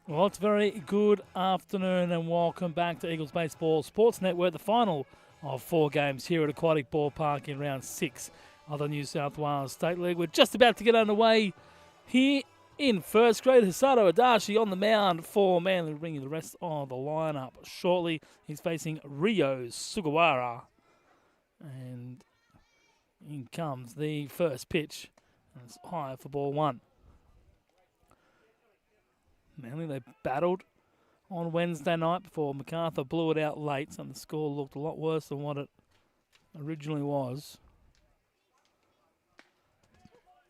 Well, it's a very good afternoon and welcome back to Eagles Baseball Sports Network, the final of 4 games here at Aquatic Ballpark in round 6 of the New South Wales State League. We're just about to get underway here in first grade. Hisato Adachi on the mound for Manly, bringing the rest of the lineup shortly. He's facing Ryo Sugawara. And in comes the first pitch. And it's high for ball 1. Manly, they battled on Wednesday night before Macarthur blew it out late, and the score looked a lot worse than what it originally was.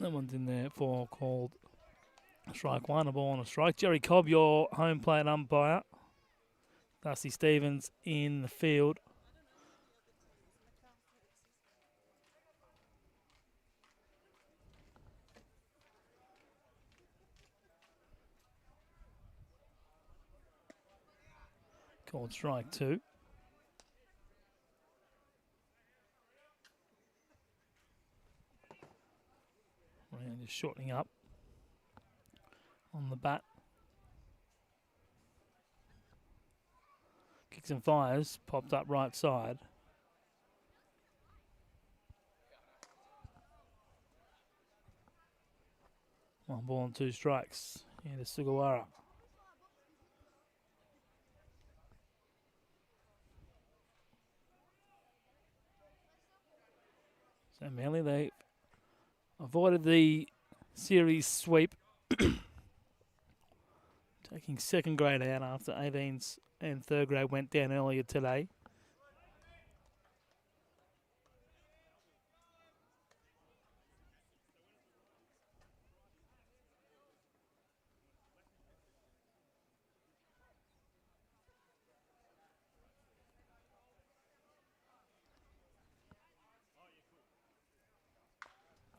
That one's in there for called strike 1, a ball and a strike. Jerry Cobb, your home plate umpire. Dusty Stevens in the field. Called strike 2. And just shortening up on the bat. Kicks and fires, popped up right side. One ball and 2 strikes. Into Sugawara. So Manly, they avoided the series sweep, taking second grade out after 18s and third grade went down earlier today.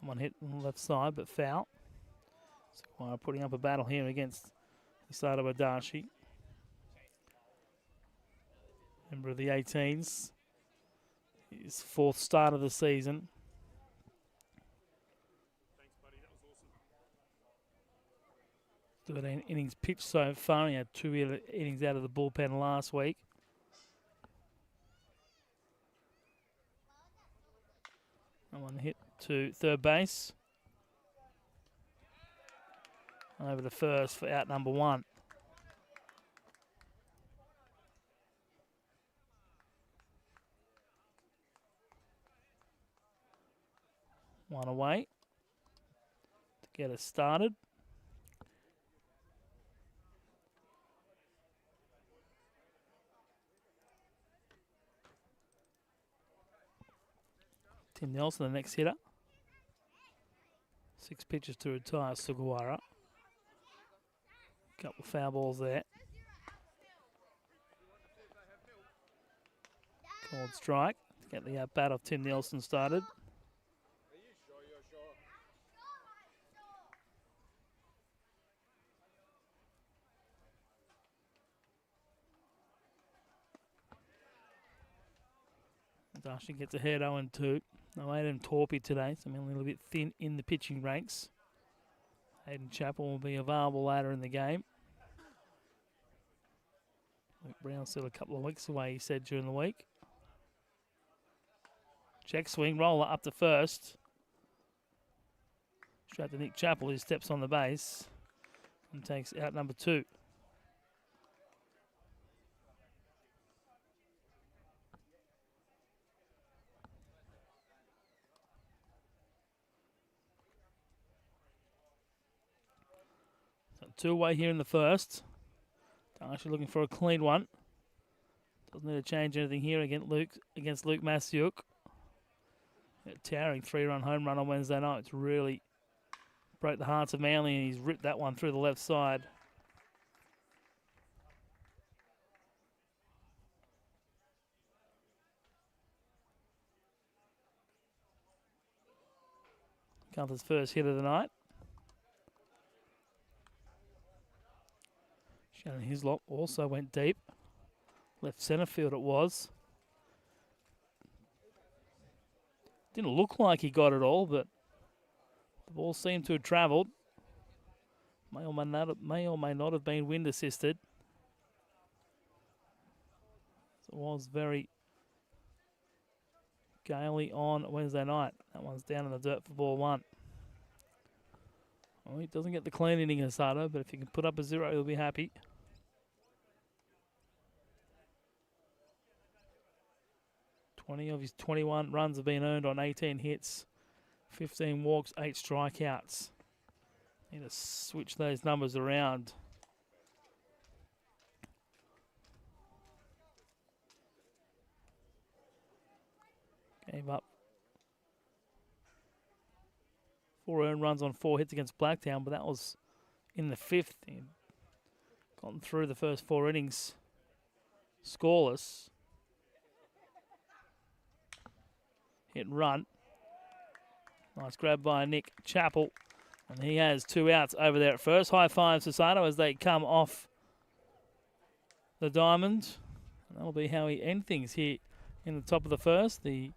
One hit on the left side, but foul. So putting up a battle here against Hisato Adachi. Member of the 18s. His 4th start of the season. Thanks, buddy. That was awesome. 13 innings pitched so far. He had 2 innings out of the bullpen last week. And one hit to third base. Over the first for out number 1. One away to get us started. Tim Nelson, the next hitter. 6 pitches to retire Sugawara. Couple of foul balls there. Called strike to get the bat of Tim Nelson started. Dashi gets ahead 0-2. No Aiden Torpy today, so I'm a little bit thin in the pitching ranks. Aiden Chappell will be available later in the game. Luke Brown's still a couple of weeks away, he said during the week. Check swing, roller up to first. Straight to Nick Chappell, who steps on the base and takes out number 2. So 2 away here in the first. Actually looking for a clean one. Doesn't need to change anything here against Luke Masiuk. A towering 3-run home run on Wednesday night. It's really broke the hearts of Manly, and he's ripped that one through the left side. Gunther's first hit of the night. Shannon Hislop also went deep. Left centre field it was. Didn't look like he got it all, but the ball seemed to have travelled. May or may not have been wind assisted. It was very gaily on Wednesday night. That one's down in the dirt for ball one. Well, he doesn't get the clean inning, Asada, but if he can put up a 0, he'll be happy. 20 of his 21 runs have been earned on 18 hits, 15 walks, 8 strikeouts. Need to switch those numbers around. Gave up 4 earned runs on 4 hits against Blacktown, but that was in the 5th. He'd gotten through the first 4 innings scoreless. Hit and run. Nice grab by Nick Chappell. And he has 2 outs over there at first. High five to Sato as they come off the diamond. And that'll be how he ends things here in the top of the first. The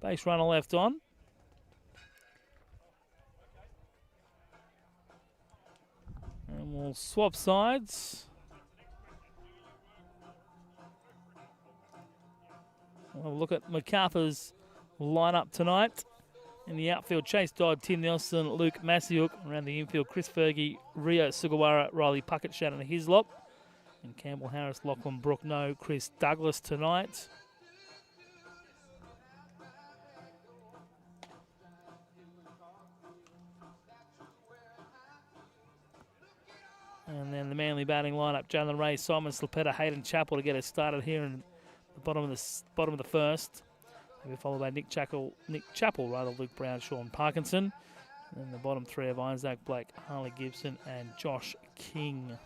base runner left on. And we'll swap sides. We'll have a look at Macarthur's lineup tonight. In the outfield, Chase Dodd, Tim Nelson, Luke Masiuk. Around the infield, Chris Fergie, Rio Sugawara, Riley Puckett, Shannon Hislop. And Campbell Harris, Lachlan Brook, no Chris Douglas tonight. And then the Manly batting lineup, Jalen Ray, Simon Slipetta, Hayden Chappell to get us started here in the bottom of the first. They'll be followed by Nick Chappell, Luke Brown, Sean Parkinson. And then the bottom 3 of Isaac Blake, Harley Gibson, and Josh King.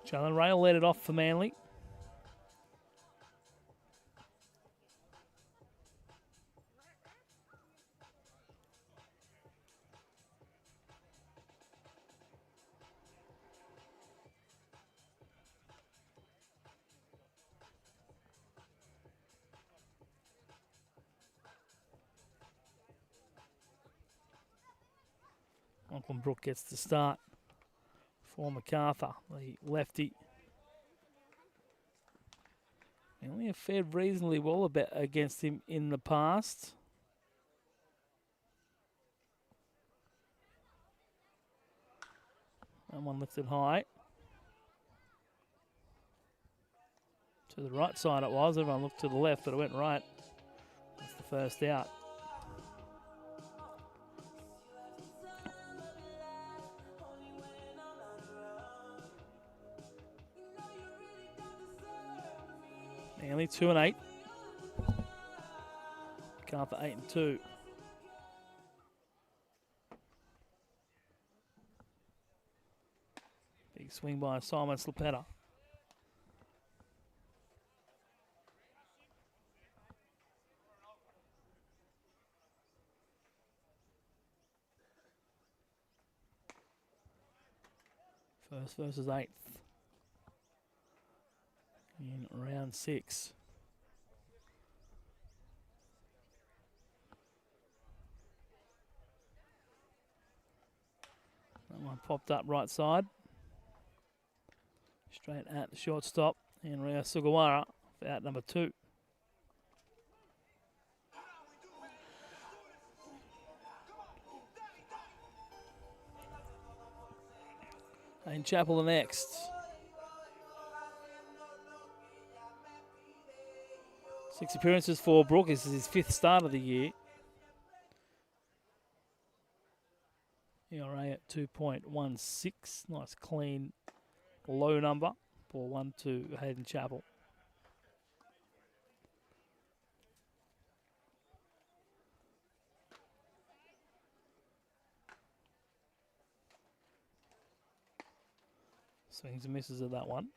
Jalen Ray will let it off for Manly. Lachlan Brook gets the start for Macarthur, the lefty. They only have fared reasonably well a bit against him in the past. That one lifted high. To the right side it was. Everyone looked to the left, but it went right. That's the first out. Manly 2-8. Macarthur 8-2. Big swing by Simon Slipetta. First versus 8th. In round 6. That one popped up right side. Straight at the shortstop. And Rio Sugawara for out number 2. And Chappell the next. 6 appearances for Brook. This is his 5th start of the year. ERA at 2.16. Nice, clean, low number. Ball 1 to Hayden Chappell. Swings and misses at that one.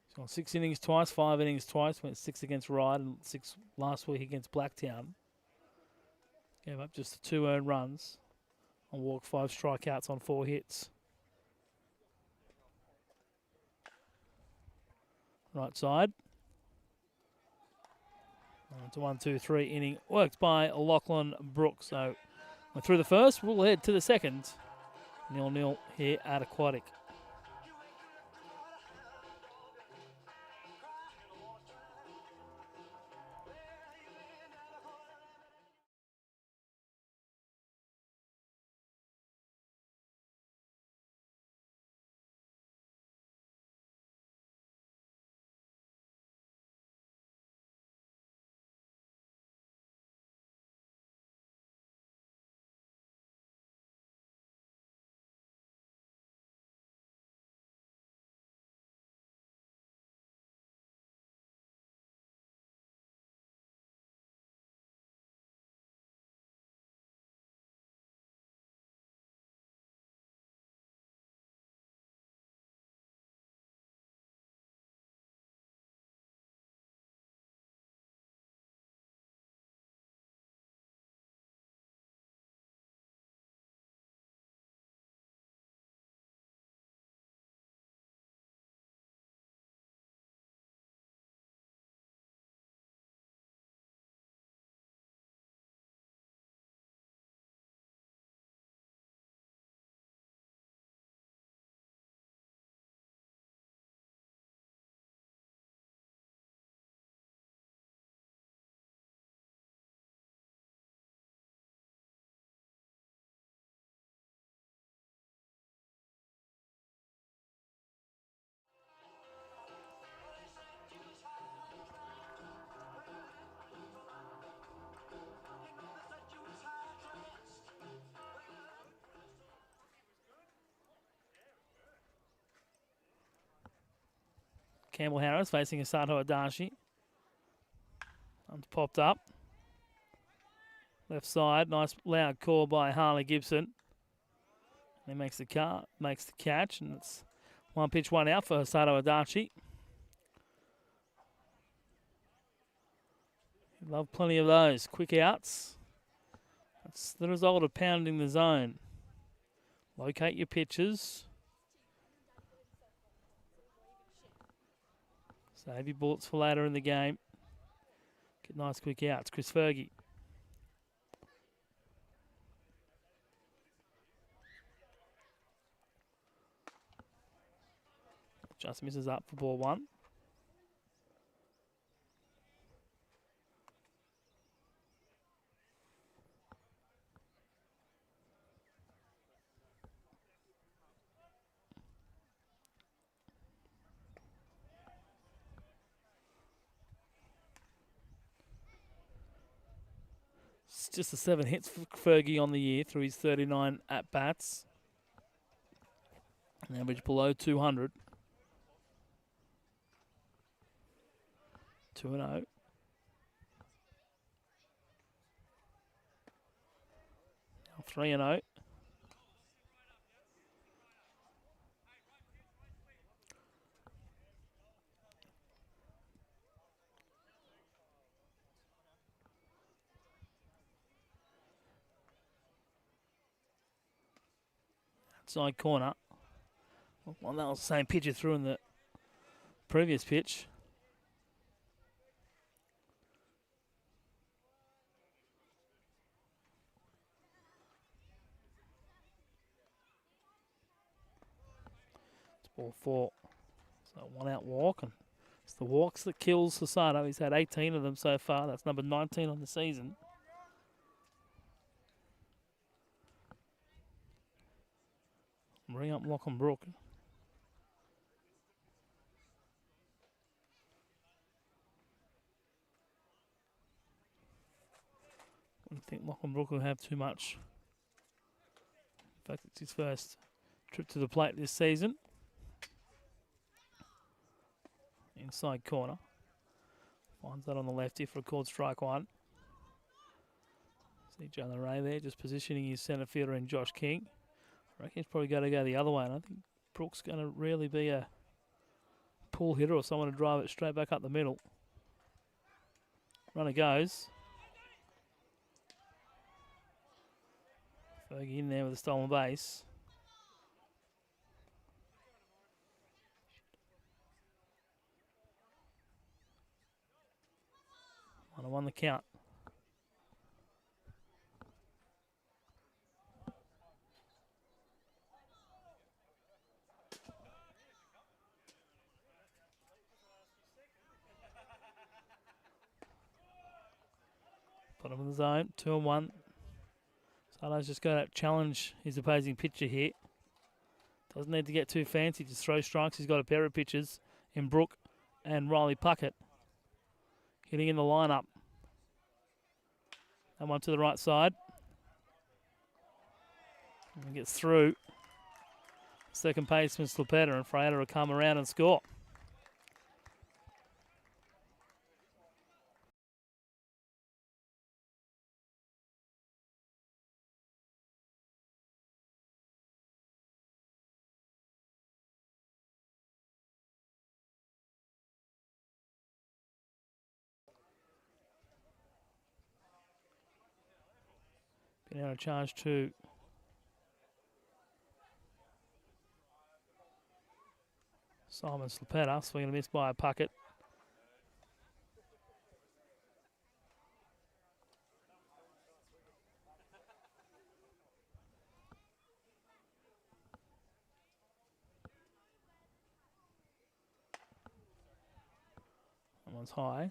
He's gone 6 innings twice, 5 innings twice. Went 6 against Ryde and 6 last week against Blacktown. Gave up just 2 earned runs. On walk, 5 strikeouts on 4 hits. Right side. To 1-2-3 inning. Worked by Lachlan Brooks. So we're through the first. We'll head to the second. 0-0 here at Aquatic. Campbell Harris facing Asato Adachi. Popped up. Left side, nice loud call by Harley Gibson. He makes the catch, and it's 1 pitch, 1 out for Asato Adachi. Love plenty of those quick outs. That's the result of pounding the zone. Locate your pitches. Save your bullets for later in the game. Get nice quick outs. Chris Fergie. Just misses up for ball 1. It's just the 7 hits for Fergie on the year through his 39 at-bats. An average below 200. 2-0. Now 3-0. Outside corner. Well, that was the same pitch he threw in the previous pitch. It's ball 4. So 1 out walk, and it's the walks that kills Sasato. He's had 18 of them so far. That's number 19 on the season. Bring up Lachlan Brook. I don't think Lachlan Brook will have too much. In fact, it's his first trip to the plate this season. Inside corner. Finds that on the lefty for a called strike 1. See Jalen Ray there just positioning his centre fielder in Josh King. I reckon he's probably going to go the other way. And I think Brooks going to really be a pull hitter or someone to drive it straight back up the middle. Runner goes. Fergie in there with a stolen base. Won the count. Bottom of the zone, 2-1. Sato's just got to challenge his opposing pitcher here. Doesn't need to get too fancy, just throw strikes. He's got a pair of pitchers in Brook and Riley Puckett hitting in the lineup. And one to the right side. And gets through. Second baseman Slipetta, and Freda will come around and score. Been out of charge to Simon Slipetta, swing and a miss by a Puckett. That one's high.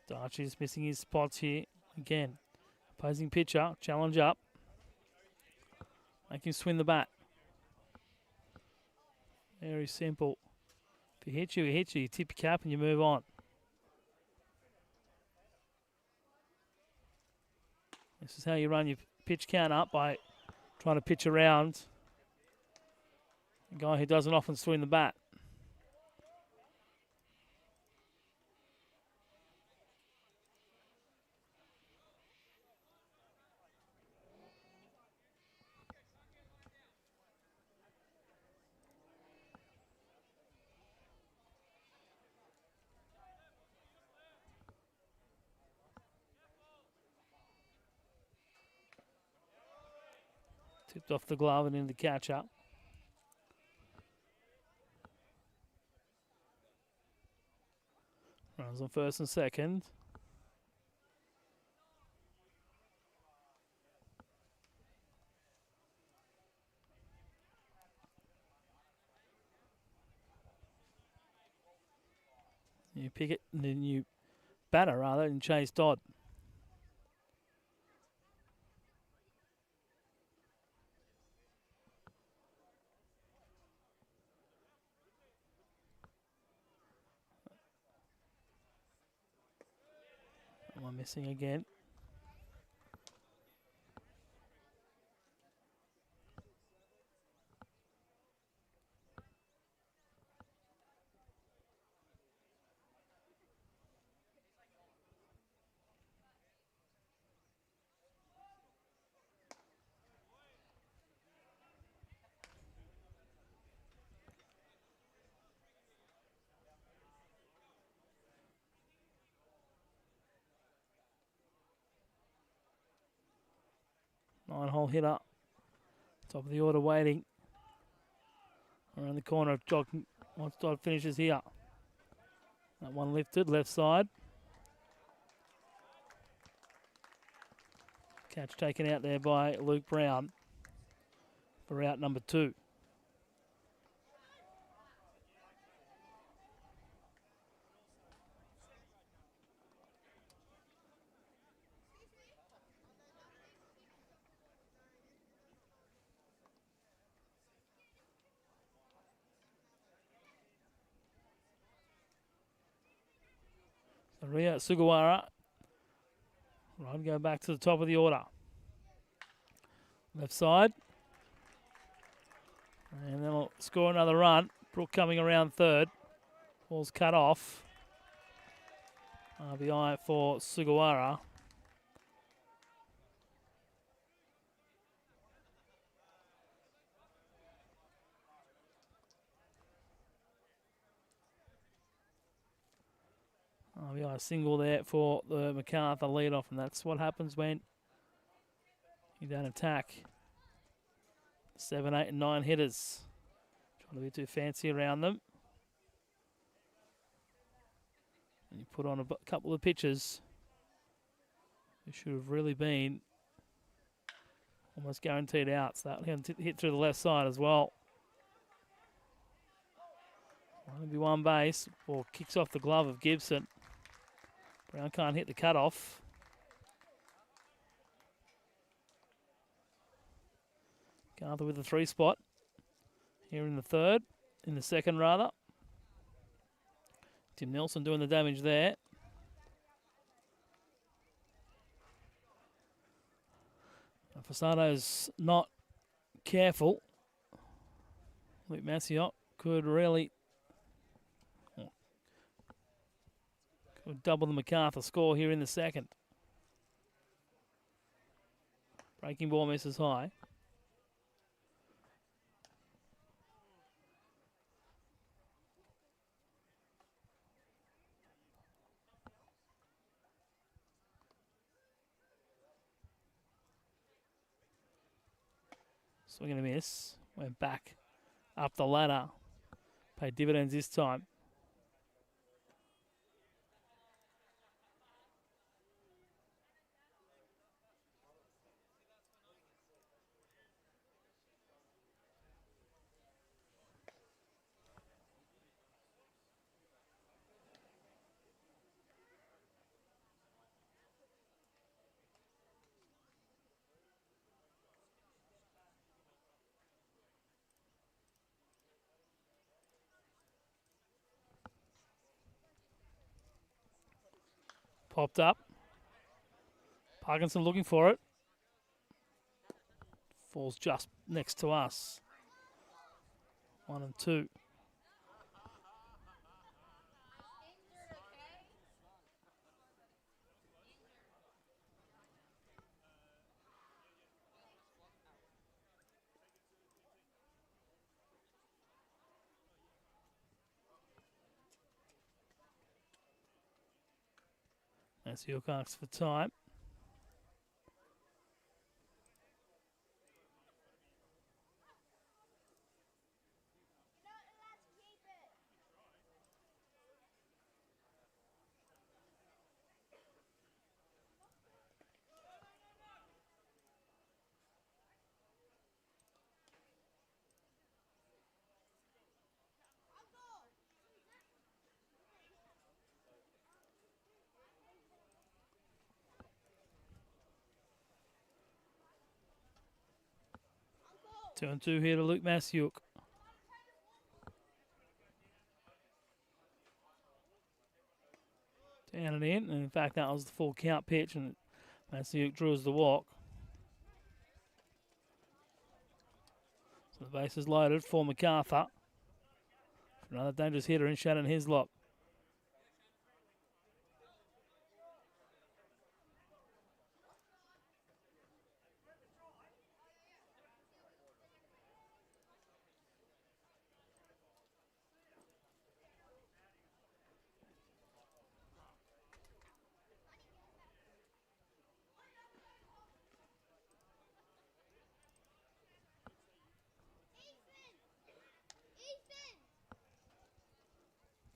Darcy's missing his spots here. Again, opposing pitcher, challenge up. Make him swing the bat. Very simple. If he hits you, he hits you. You tip your cap and you move on. This is how you run your pitch count up, by trying to pitch around a guy who doesn't often swing the bat. Tipped off the glove and into the catch-up. Runs on first and second. New picket, the new batter rather, in Chase Dodd. One missing again. Nine-hole hitter. Top of the order waiting. Around the corner. Once Dodd finishes here. That one lifted, left side. Catch taken out there by Luke Brown for out number 2. Ria Sugawara. Run go back to the top of the order. Left side. And they'll score another run. Brook coming around third. Ball's cut off. RBI for Sugawara. RBI single there for the Macarthur lead-off, and that's what happens when you don't attack. 7, 8, and 9 hitters. Trying to be too fancy around them. And you put on a couple of pitches. It should have really been almost guaranteed out. So that hit through the left side as well. Only be one base. Ball kicks off the glove of Gibson. Brown can't hit the cutoff. Macarthur with the 3 spot. Here in the second rather. Tim Nelson doing the damage there. Fasado's not careful. Luke Massiot could really double the Macarthur score here in the second. Breaking ball misses high. Swing and a miss. Went back up the ladder. Paid dividends this time. Popped up. Parkinson looking for it. Falls just next to us. 1 and 2. That's York for time. Two and 2 here to Luke Massiuk. Down and in, and in fact that was the full count pitch, and Massiuk draws the walk. So the base is loaded for Macarthur. Another dangerous hitter in Shannon Hislop.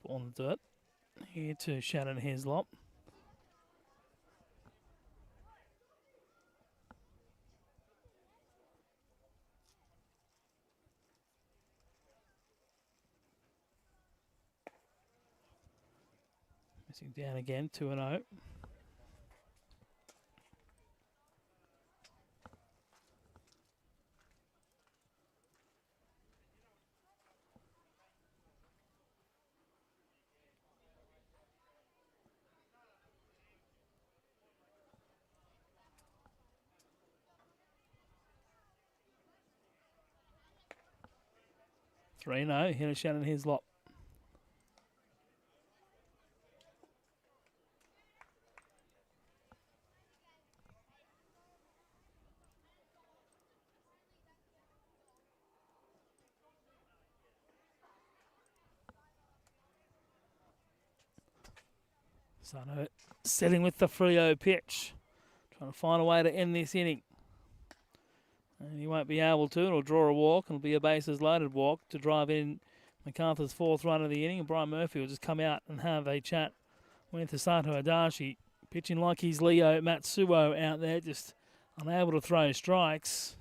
On the dirt. Here to Shannon Hislop. Missing down again, 2 and 0. 3-0. Hannah Shannon Hislop. Sano setting with the Freo pitch. Trying to find a way to end this inning. And he won't be able to. It'll draw a walk. It'll be a bases loaded walk to drive in Macarthur's 4th run of the inning. And Brian Murphy will just come out and have a chat with Hisato Adachi. Pitching like he's Leo Matsuo out there. Just unable to throw strikes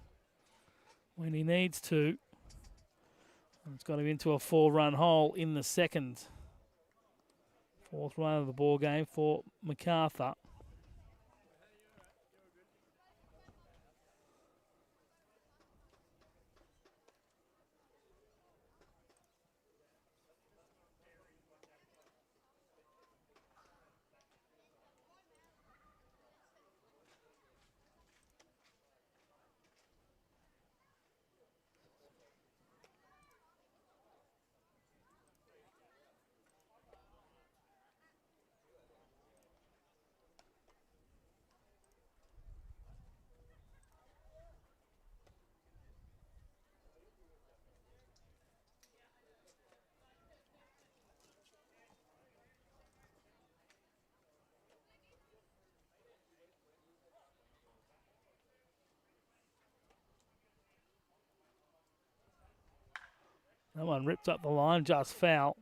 when he needs to. And it's got him into a 4-run hole in the second. 4th run of the ball game for Macarthur. That one ripped up the line, just foul.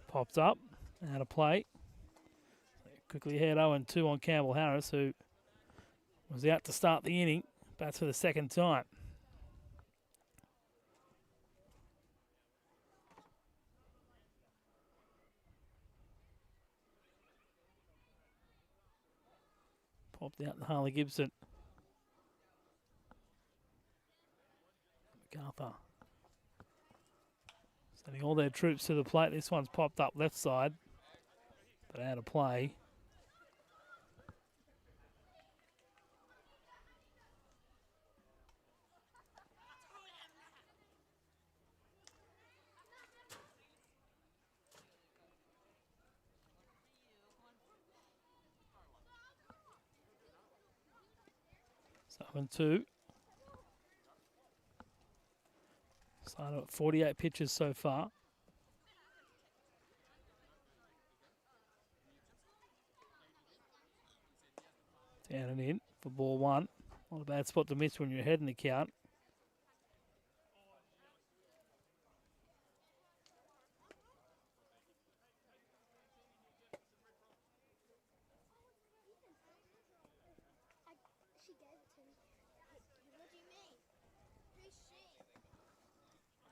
Popped up, out of play. Quickly ahead 0-2 on Campbell Harris, who was out to start the inning. Bats for the second time. Popped out to Harley Gibson. Macarthur sending all their troops to the plate. This one's popped up left side, but out of play. So 0-2. Started at 48 pitches so far. Down and in for ball 1. Not a bad spot to miss when you're ahead in the count.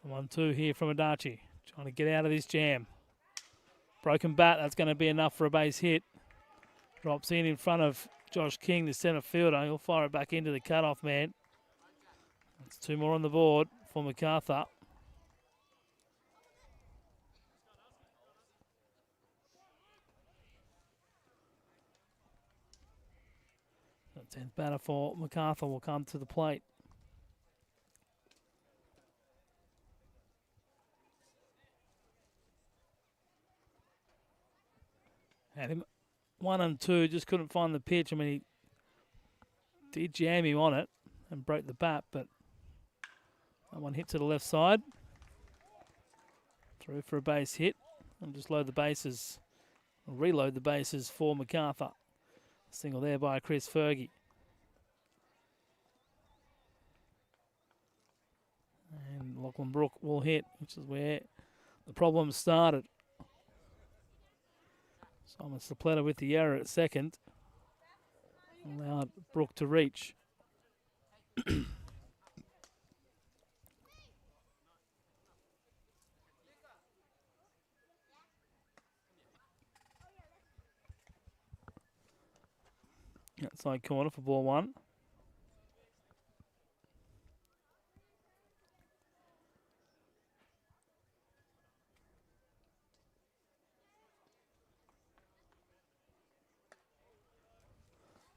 The 1-2 here from Adachi. Trying to get out of this jam. Broken bat, that's going to be enough for a base hit. Drops in front of Josh King, the centre fielder. He'll fire it back into the cutoff man. That's 2 more on the board for Macarthur. The 10th batter for Macarthur will come to the plate. Had him 1-2, just couldn't find the pitch. I mean, he did jam him on it and broke the bat, but that one hit to the left side. Through for a base hit. And just load the bases, or reload the bases for Macarthur. Single there by Chris Fergie. And Lachlan Brook will hit, which is where the problem started. Simon Sapletta with the error at second. Allowed Brook to reach. Outside corner for ball one.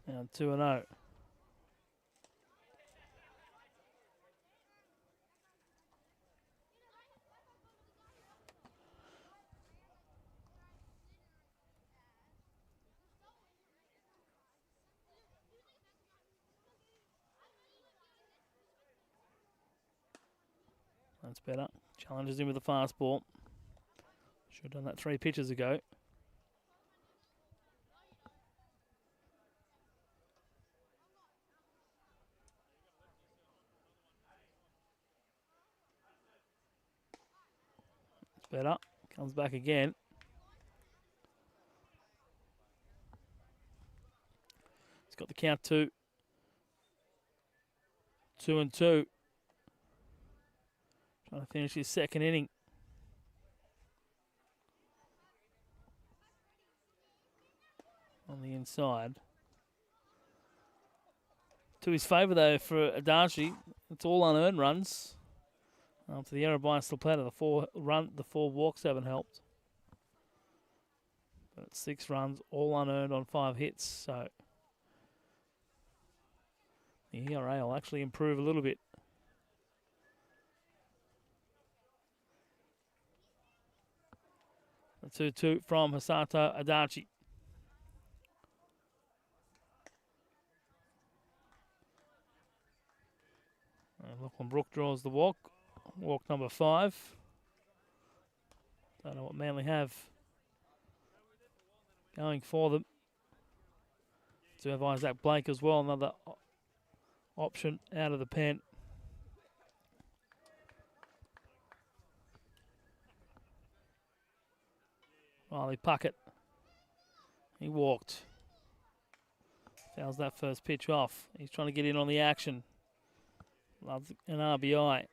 Now 2-0. That's better. Challenges him with a fastball. Should have done that 3 pitches ago. It's better. Comes back again. He's got the count 2. 2-2. Trying to finish his second inning. On the inside. To his favour though for Adachi. It's all unearned runs. After the error by Slapleta, the 4 walks haven't helped. But it's 6 runs, all unearned on 5 hits. So the ERA will actually improve a little bit. The 2-2 from Hisato Adachi. And Lachlan Brook draws the walk. Walk number 5. Don't know what Manly have going for them. To have Isaac Blake as well, another option out of the pen. Riley Puckett. He walked. Fouls that first pitch off. He's trying to get in on the action. Loves an RBI.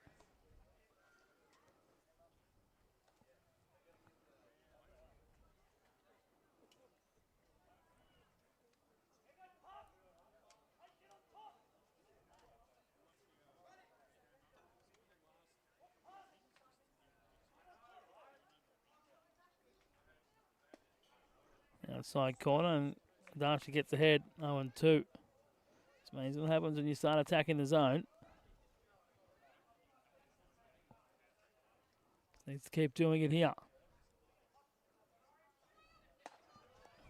Outside corner, and Darcy gets ahead 0-2. This means what happens when you start attacking the zone. Needs to keep doing it here.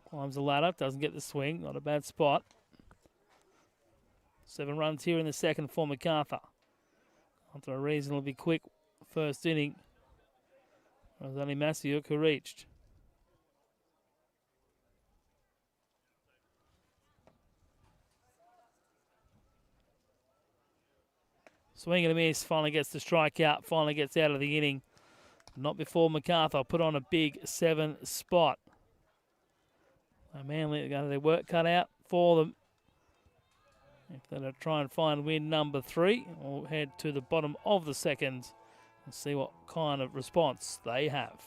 Climbs the ladder, doesn't get the swing, not a bad spot. 7 runs here in the second for Macarthur. After a reasonably quick first inning, it was only Masiuk who reached. Swing and a miss, finally gets the strikeout, finally gets out of the inning. Not before Macarthur put on a big 7 spot. Manly got their work cut out for them. If they'll try and find win number 3, we'll head to the bottom of the second and see what kind of response they have.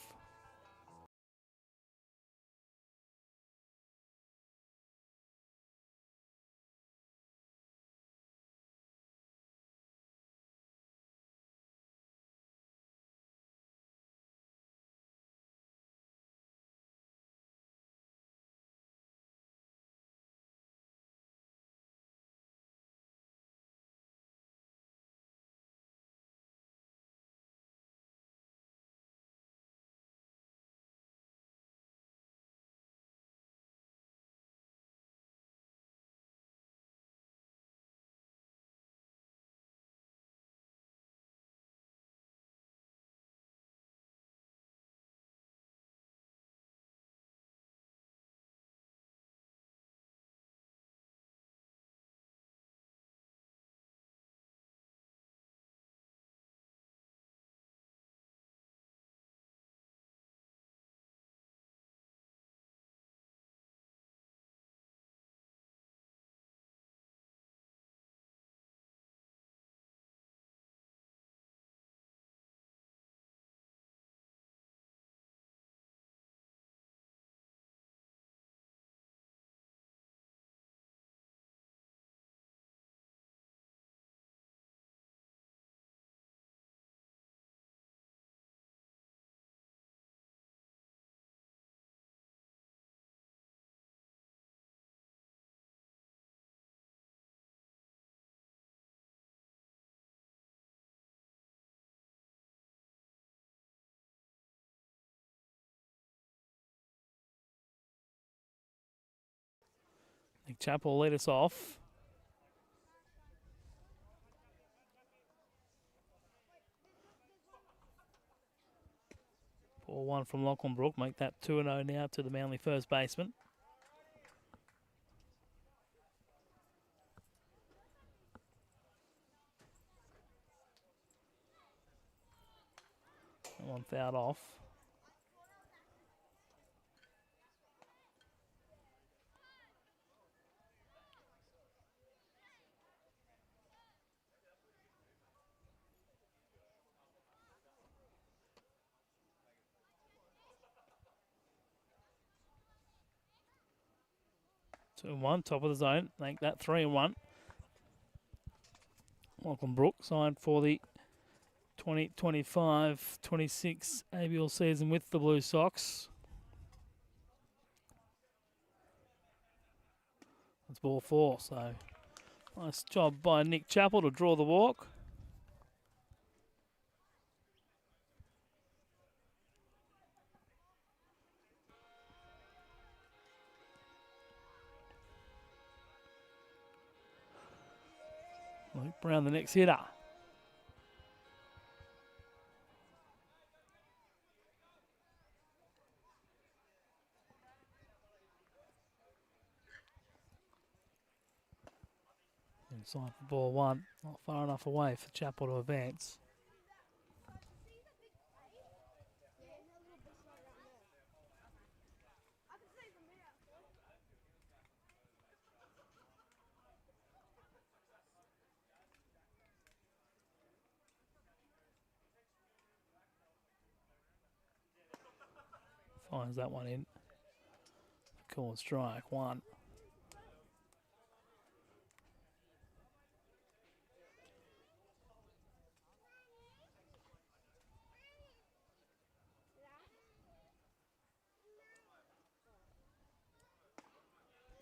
Nick Chappell will lead us off. Ball one from Lachlan Brook. Make that 2-0 now to the Manly first baseman. That one fouled off. Two and one, top of the zone. Make that 3-1. Lachlan Brook signed for the 2025-26 ABL season with the Blue Sox. That's ball four, so nice job by Nick Chappell to draw the walk. Luke Brown, the next hitter. Inside for ball one. Not far enough away for Chappell to advance. Finds that one in. Call strike one.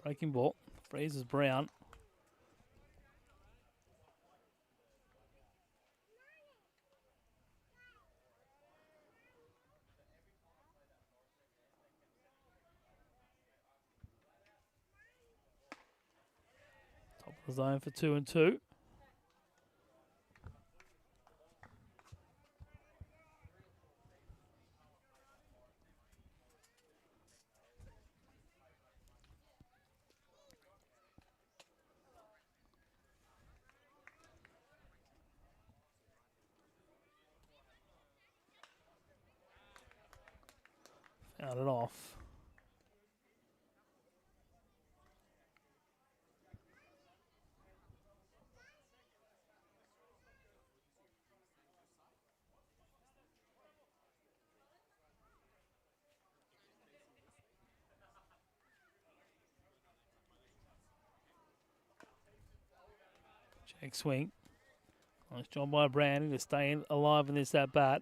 Breaking ball. Freezes Brown. Top of the zone for 2-2. Fouled it off. Check swing. Nice job by Brandon to stay alive in this at bat.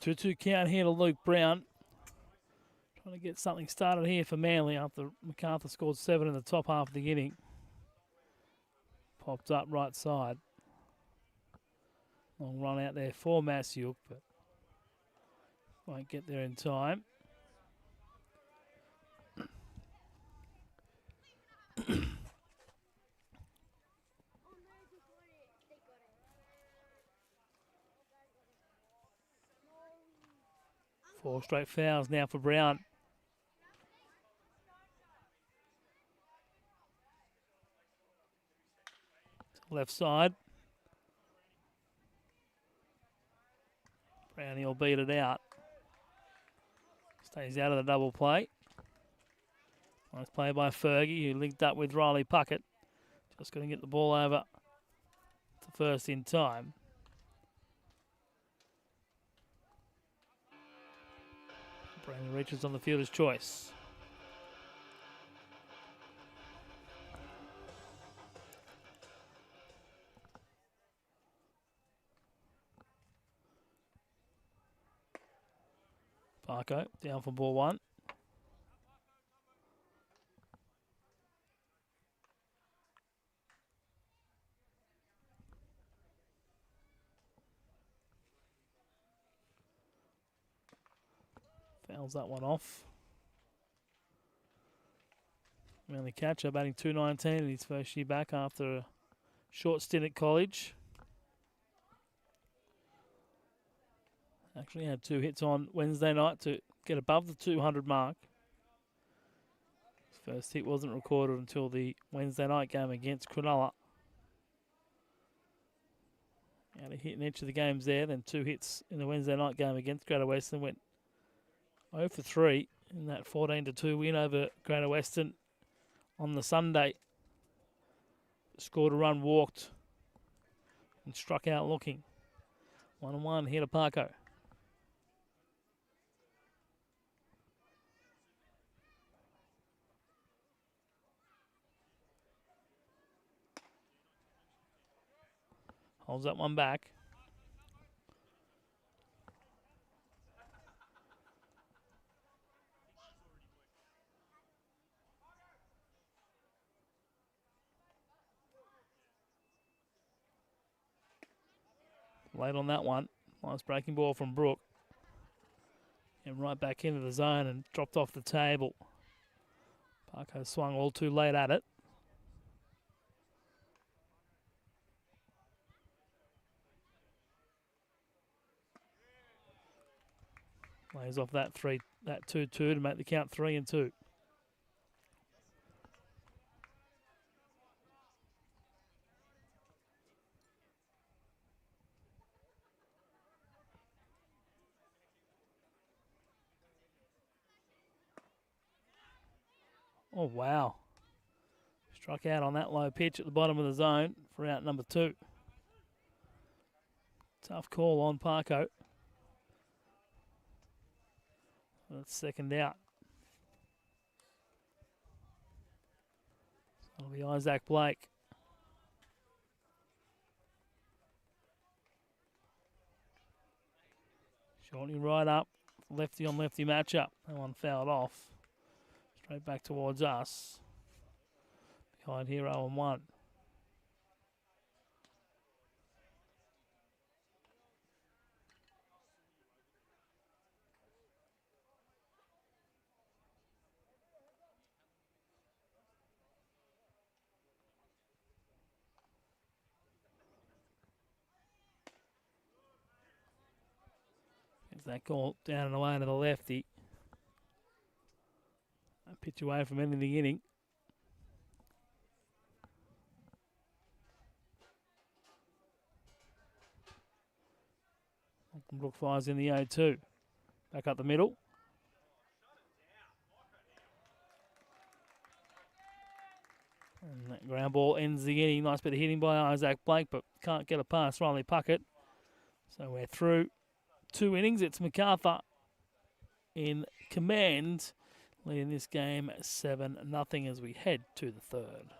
So 2-2 count here to Luke Brown. Trying to get something started here for Manly after Macarthur scored 7 in the top half of the inning. Popped up right side. Long run out there for Masiuk, but won't get there in time. Four straight fouls now for Brown. Left side. Brownie will beat it out. Stays out of the double play. Nice play by Fergie, who linked up with Riley Puckett. Just going to get the ball over to first in time. Brandon reaches on the fielder's choice. Parko down for ball one. Fouls that one off. Manly catcher batting 219 in his first year back after a short stint at college. Actually had 2 hits on Wednesday night to get above the 200 mark. His first hit wasn't recorded until the Wednesday night game against Cronulla. Had a hit in each of the games there, then 2 hits in the Wednesday night game against Greater Western. Went 0 for 3 in that 14-2 win over Greater Western on the Sunday. Scored a run, walked, and struck out looking. 1-1 here to Parko. Holds that one back. Late on that one. Nice breaking ball from Brook. And right back into the zone and dropped off the table. Parko swung all too late at it. Lays off that 2-2 to make the count 3-2. Oh, wow. Struck out on that low pitch at the bottom of the zone for out number 2. Tough call on Parko. That's second out. That'll be Isaac Blake. Shorty right up. Lefty on lefty matchup. That one fouled off. Straight back towards us. Behind here 0-1. Gets that call down and away to the lefty. A pitch away from ending the inning. Brook fires in the 0-2. Back up the middle. And that ground ball ends the inning. Nice bit of hitting by Isaac Blake, but can't get a pass. Riley Puckett. So we're through 2 innings. It's Macarthur in command, leading this game 7-0 as we head to the third.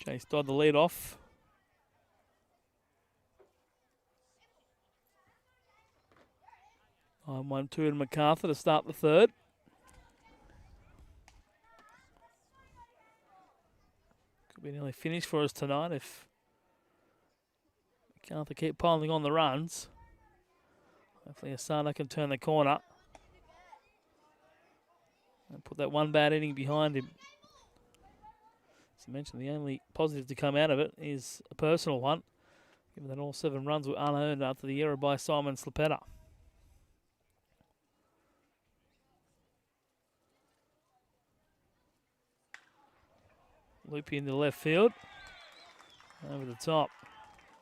Chase Dodd the lead off. On 1-2 to Macarthur to start the third. Could be nearly finished for us tonight if Macarthur keep piling on the runs. Hopefully Asano can turn the corner and put that one bad inning behind him. As I mentioned, the only positive to come out of it is a personal one, given that all 7 runs were unearned after the error by Simon Slipetta. Loopy into the left field. Over the top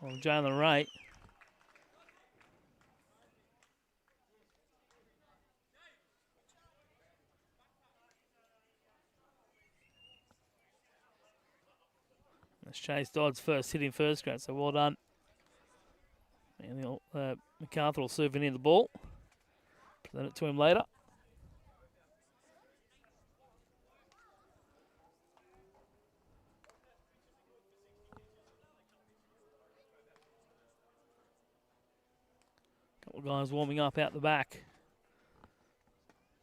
of Jalen Ray. That's Chase Dodd's first hit in first grade, so well done. And Macarthur will souvenir the ball. Present it to him later. Couple of guys warming up out the back.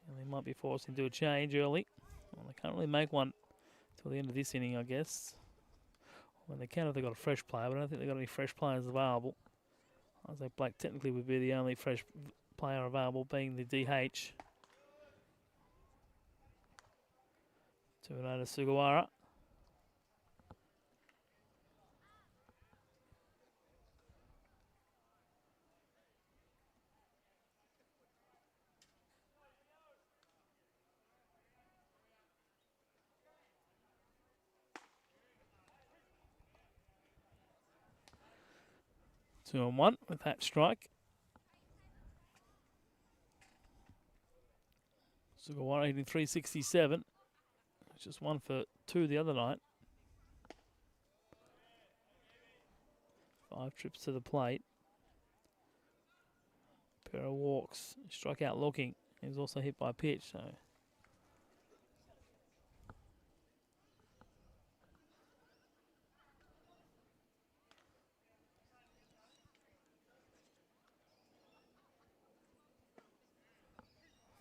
And they might be forced into a change early. Well, they can't really make one till the end of this inning, I guess. Well, they can if they've got a fresh player, but I don't think they've got any fresh players available. Isaac Blake technically would be the only fresh player available, being the DH. To Sugawara. Two on one with that strike. Sugawara hitting 367. Just 1 for 2 the other night. 5 trips to the plate. Pair of walks. Struck out looking. He was also hit by a pitch. So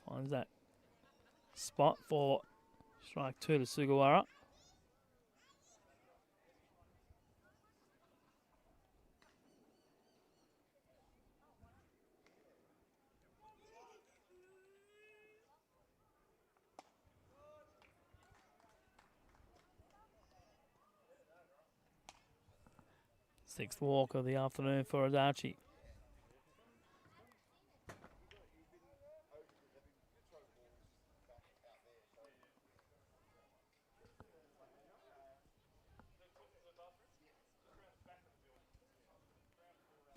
finds that spot for strike 2 to Sugawara. Sixth walk of the afternoon for Adachi.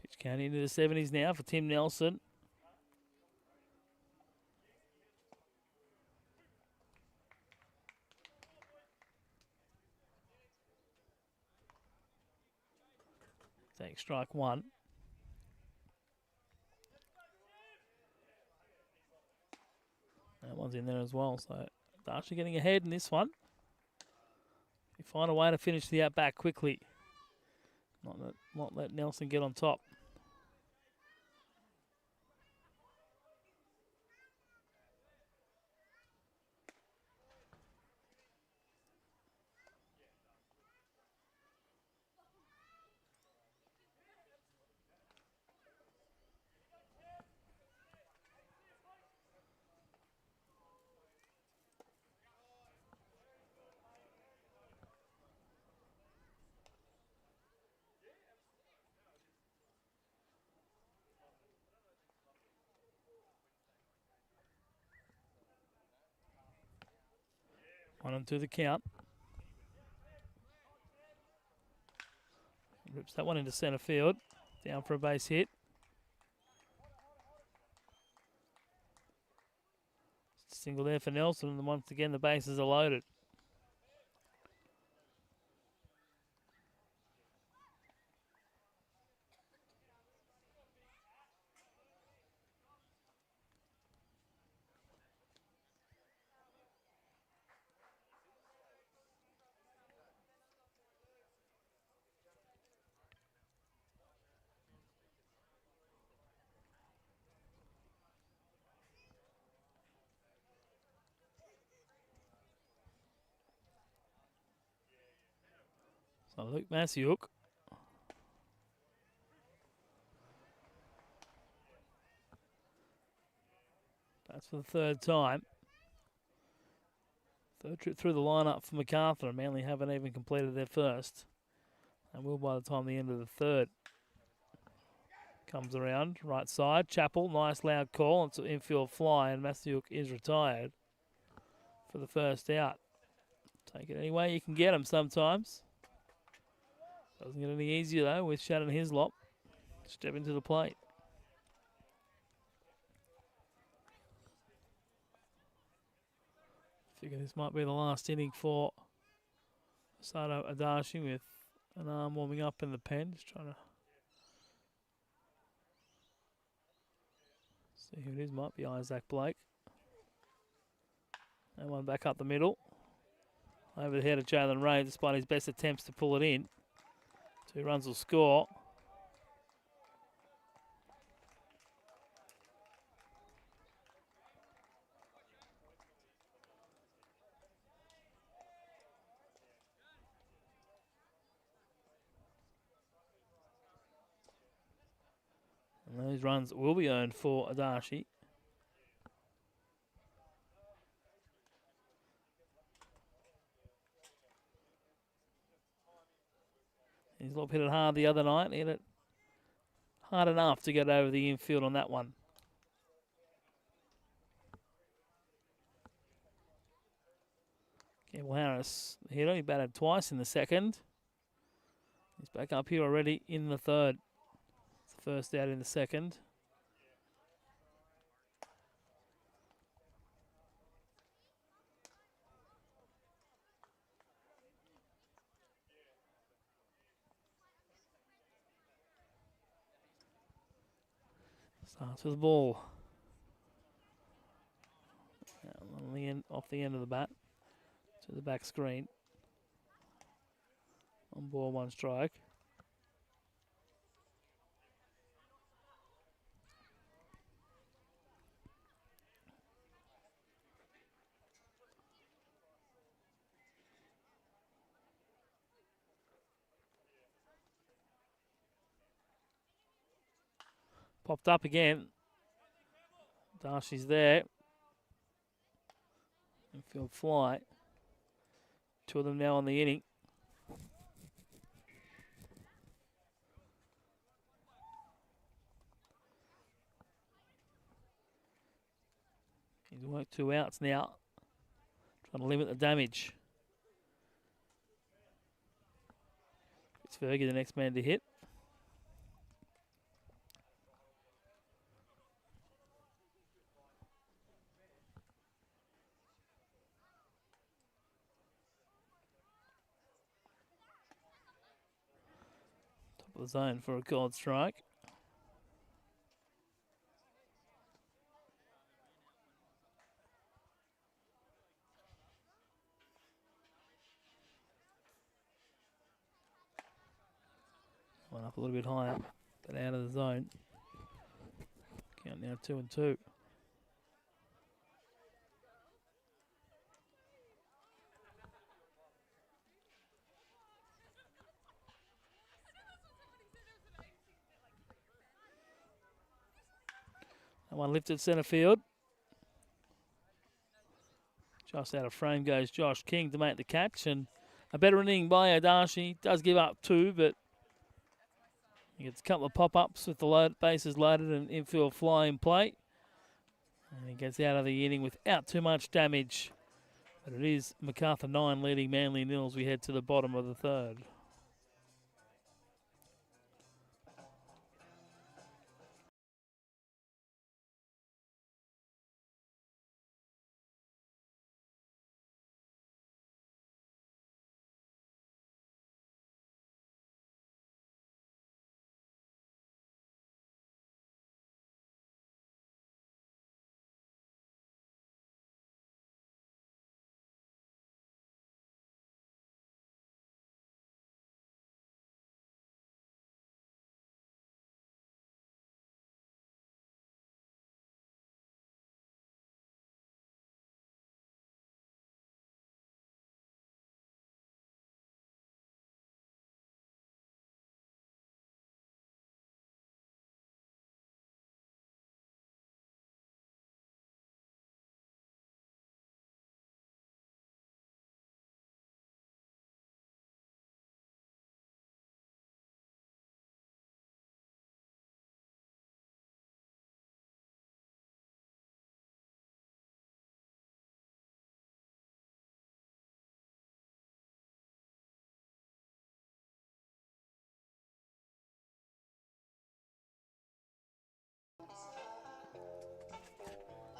Pitch count into the 70s now for Tim Nelson. Take strike 1. That one's in there as well, so Darcy getting ahead in this one. You find a way to finish the at bat quickly. Not let Nelson get on top. One and two the count. Rips that one into centre field. Down for a base hit. Single there for Nelson, and once again the bases are loaded. So Luke Masiuk. That's for the third time. Third trip through the lineup for Macarthur. Manly haven't even completed their first. And will by the time the end of the third comes around. Right side, Chappell, nice loud call. It's an infield fly, and Masiuk is retired for the first out. Take it any way you can get him sometimes. Doesn't get any easier though with Shannon Hislop stepping to the plate. Figure this might be the last inning for Sato Adachi with an arm warming up in the pen. Just trying to see who it is. Might be Isaac Blake. And one back up the middle. Over the head of Jalen Ray, despite his best attempts to pull it in. 2 runs will score. And those runs will be earned for Adachi. He's hit it hard the other night. He hit it hard enough to get over the infield on that one. Campbell Harris, he only batted twice in the second. He's back up here already in the third. It's the first out in the second. Starts with the ball. On the end, off the end of the bat to the back screen. On ball, 1 strike. Popped up again. Darcy's there. Infield fly. 2 of them now on the inning. He's worked 2 outs now. Trying to limit the damage. It's Fergie, the next man to hit. Top of the zone for a called strike. One up a little bit higher, but out of the zone. Count now 2-2. That one lifted centre field. Just out of frame goes Josh King to make the catch, and a better inning by Adachi. Does give up 2, but he gets a couple of pop-ups with the bases loaded and infield fly in play. And he gets out of the inning without too much damage. But it is Macarthur 9 leading Manly 0 as we head to the bottom of the third.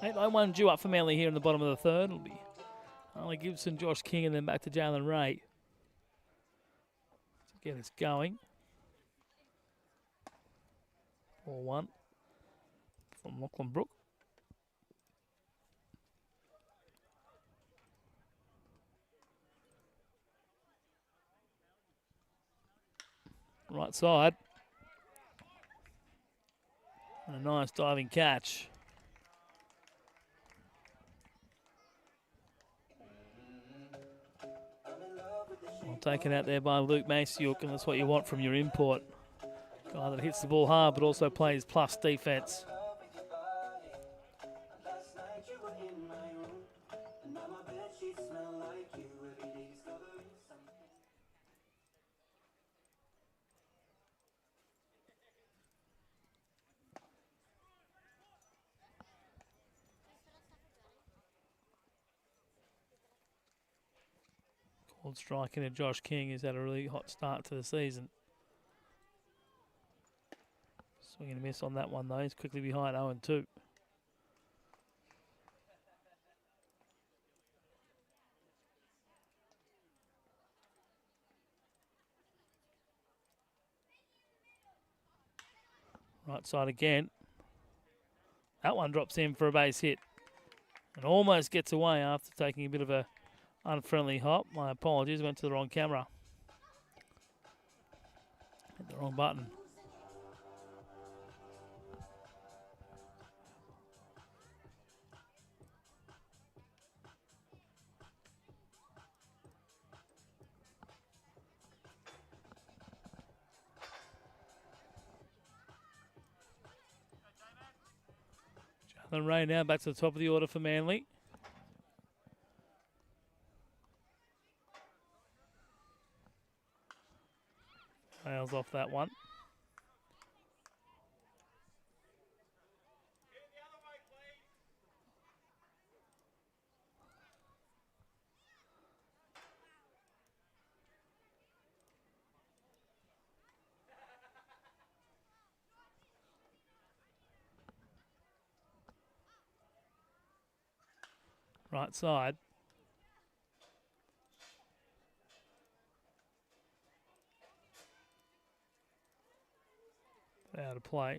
8-9-1 due up for Manly here in the bottom of the third. It'll be Harley Gibson, Josh King, and then back to Jalen Ray to get us going. 4-1 from Lachlan Brook. Right side. And a nice diving catch. Well, taken out there by Luke Maciuk, and that's what you want from your import. Guy that hits the ball hard, but also plays plus defense. Called striking to Josh King, who's had a really hot start to the season. Swing and a miss on that one, though. He's quickly behind 0-2. Right side again. That one drops in for a base hit. And almost gets away after taking a bit of a unfriendly hop. My apologies, went to the wrong camera. Hit the wrong button. Jalen Ray now back to the top of the order for Manly. Nails off that one. Right side. Out of play.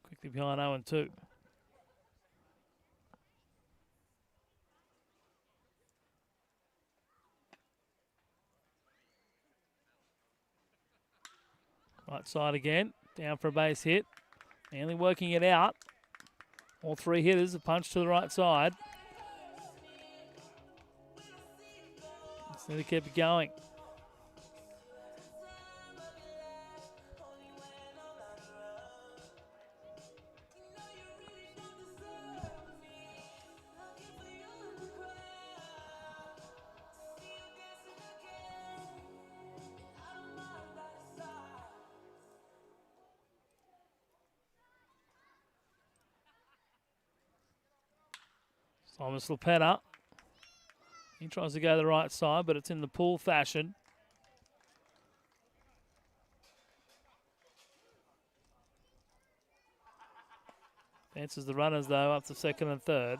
Quickly behind 0-2. Right side again. Down for a base hit. Manly working it out. All three hitters, a punch to the right side. Just need to keep it going. Thomas Lepetta. He tries to go the right side, but it's in the pull fashion. Fences the runners, though, up to second and third.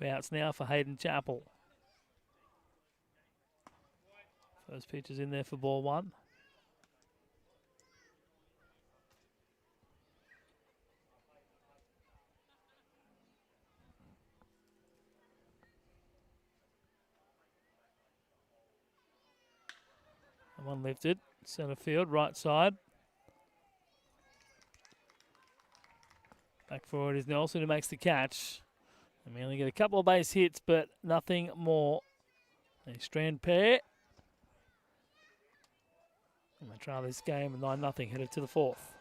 Two outs now for Hayden Chappell. First pitch is in there for ball one. And one lifted, centre field, right side. Back forward is Nelson, who makes the catch. And we only get a couple of base hits, but nothing more. A strand pair. And they trail this game 9-0, headed to the fourth.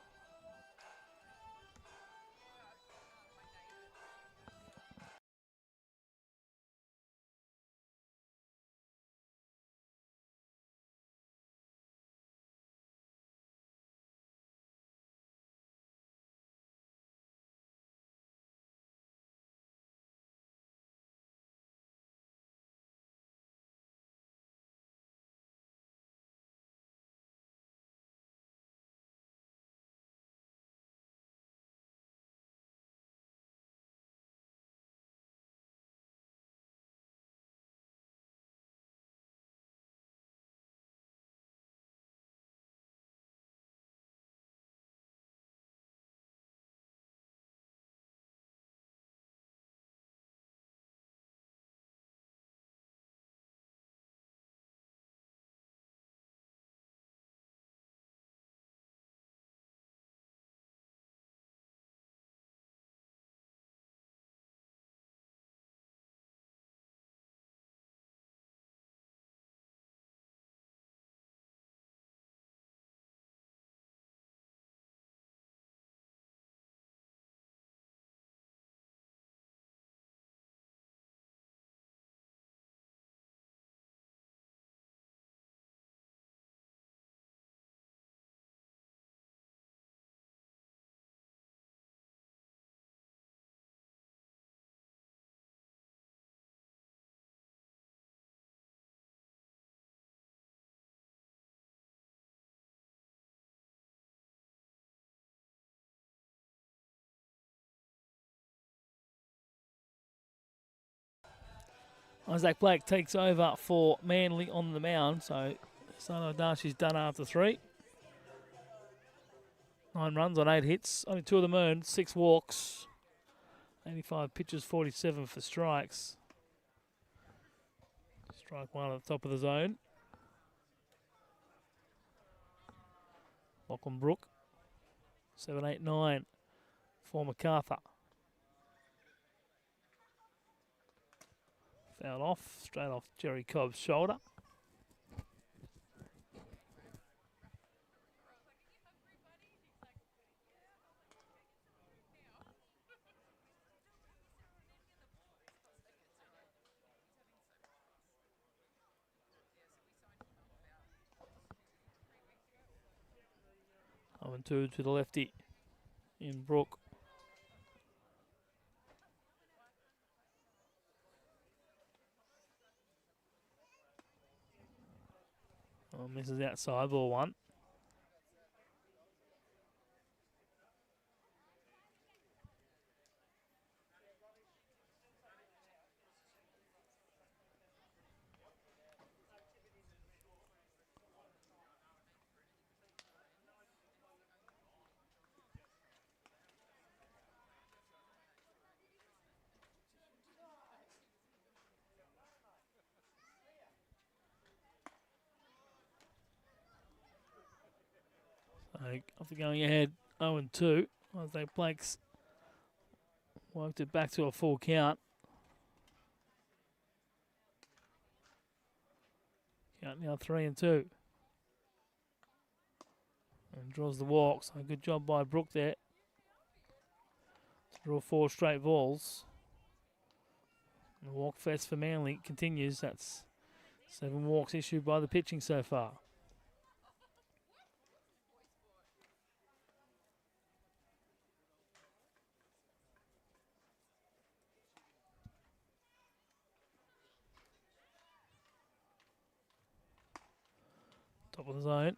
Isaac Blake takes over for Manly on the mound. So Sano Darcy's done after 3. 9 runs on 8 hits. Only 2 of them earned. 6 walks. 85 pitches, 47 for strikes. Strike 1 at the top of the zone. Lachlan Brook. 7, 8, 9 for Macarthur. Fouled off, straight off Jerry Cobb's shoulder. Oh, and 2 to the lefty in Brook. Oh, misses outside, ball 1. After going ahead 0-2, Isaac Blake's worked it back to a full count. Count now 3-2. And draws the walk, so good job by Brook there. To draw 4 straight balls. And the walk fest for Manly continues. That's 7 walks issued by the pitching so far. Top of the zone.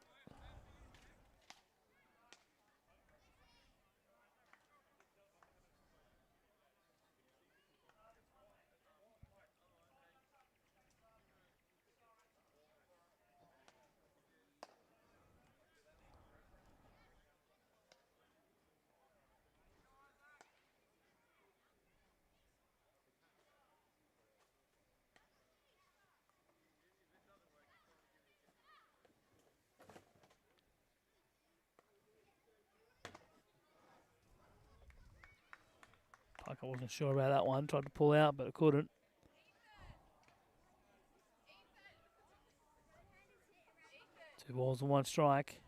Parker wasn't sure about that one. Tried to pull out, but it couldn't. Two balls and 1 strike.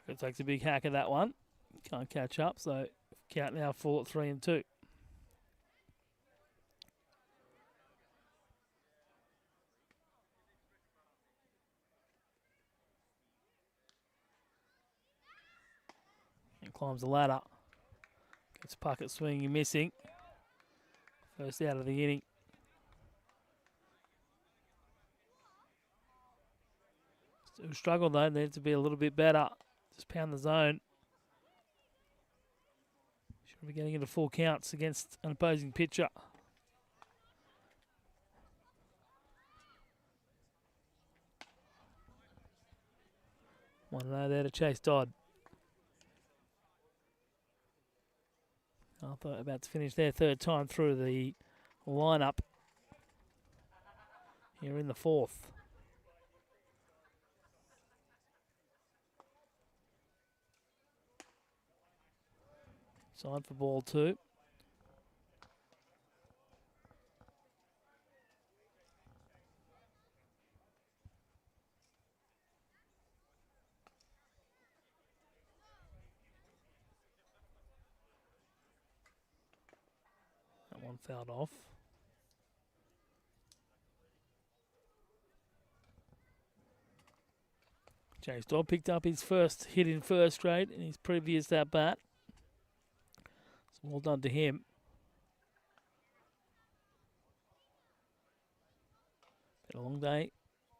Parker takes a big hack at that one. Can't catch up, so count now full at 3-2. And climbs the ladder. Gets Puckett swinging and missing. First out of the inning. Still struggled though, needs to be a little bit better. Just pound the zone. Should be getting into full counts against an opposing pitcher. One no there to Chase Dodd. Arthur about to finish their 3rd time through the lineup here in the 4th. Side for ball 2. That one fouled off. James Dodd picked up his first hit in first grade in his previous at bat. So well done to him. Been a long day.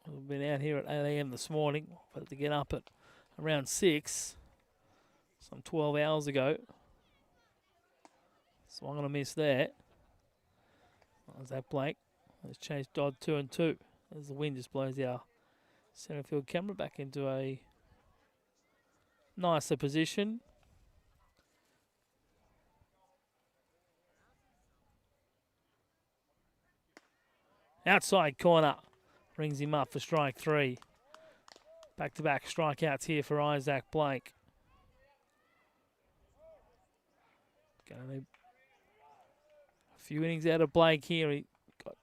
We've been out here at 8 a.m. this morning. We've had to get up at around 6, some 12 hours ago. Swung on a miss there. There's that Blake. Let's chase Dodd 2-2. As the wind just blows our centre field camera back into a nicer position. Outside corner. Brings him up for strike 3. Back-to-back strikeouts here for Isaac Blake. Going to need a few innings out of Blake here. He got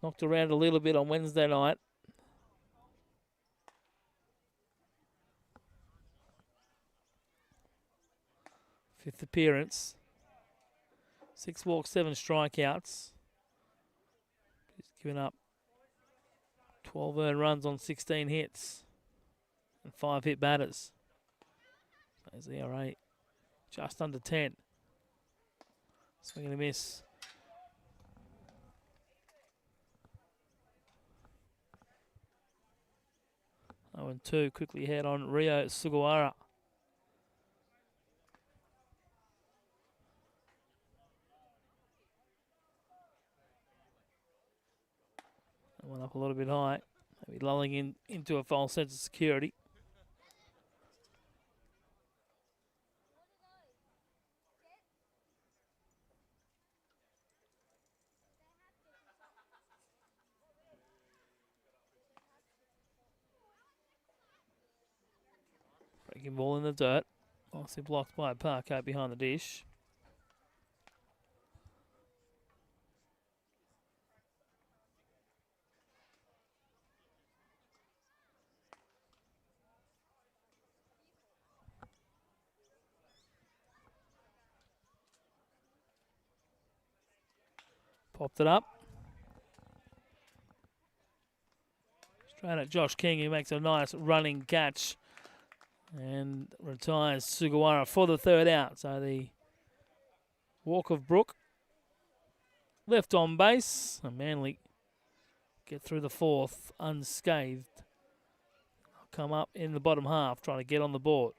knocked around a little bit on Wednesday night. Fifth appearance. 6 walks, 7 strikeouts. He's given up 12 earned runs on 16 hits and 5 hit batters. His ERA just under 10. Swing and a miss. Oh, and 2 quickly ahead on Rio Sugawara. Went up a little bit high. Maybe lulling into a false sense of security. Breaking ball in the dirt. Nicely blocked by Parko behind the dish. Popped it up. Straight at Josh King, who makes a nice running catch and retires Sugawara for the 3rd out. So the walk of Brook left on base. And Manly get through the 4th unscathed. Come up in the bottom half trying to get on the board.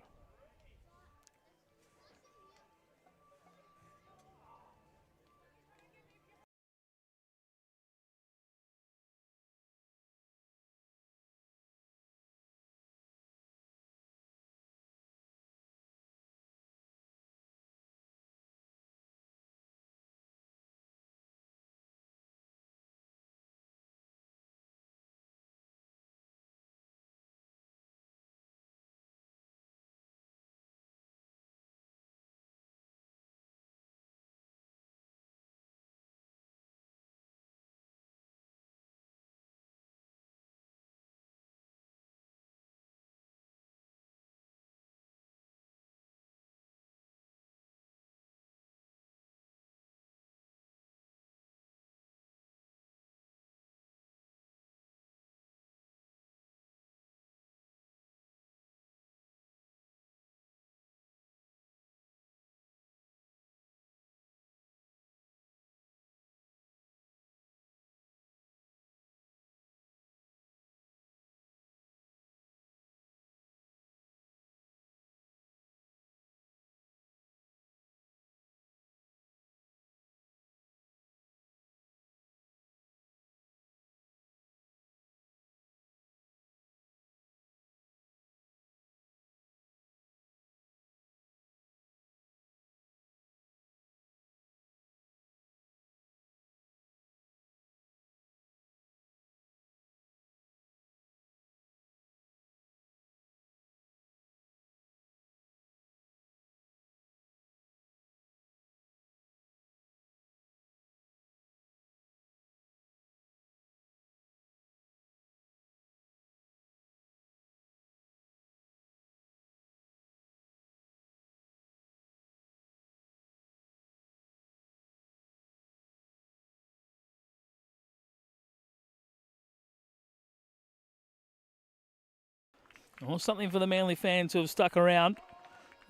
Well, something for the Manly fans who have stuck around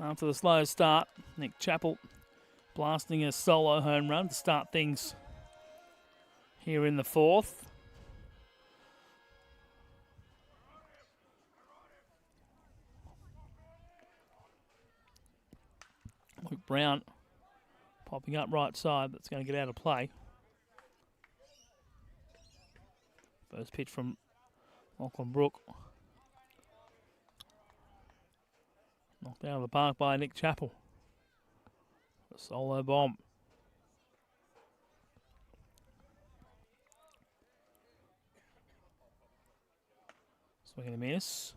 after the slow start. Nick Chappell blasting a solo home run to start things here in the fourth. Luke Brown popping up right side. That's going to get out of play. First pitch from Lachlan Brook. Knocked out of the park by Nick Chappell. A solo bomb. Swing and a miss.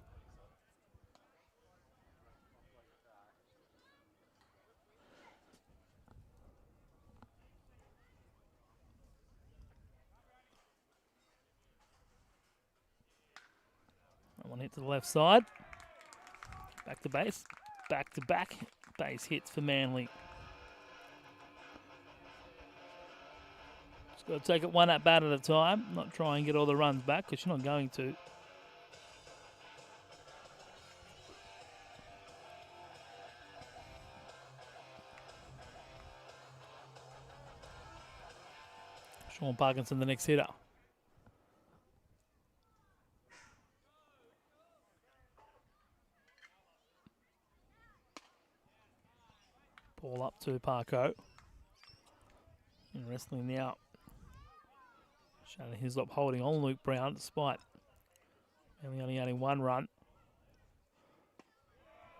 That one hit to the left side. Back to base. Back to back. Base hits for Manly. Just got to take it one at bat at a time. Not try and get all the runs back because you're not going to. Sean Parkinson, the next hitter. Ball up to Parko. And wrestling now. Shannon Hislop holding on Luke Brown despite only adding one run.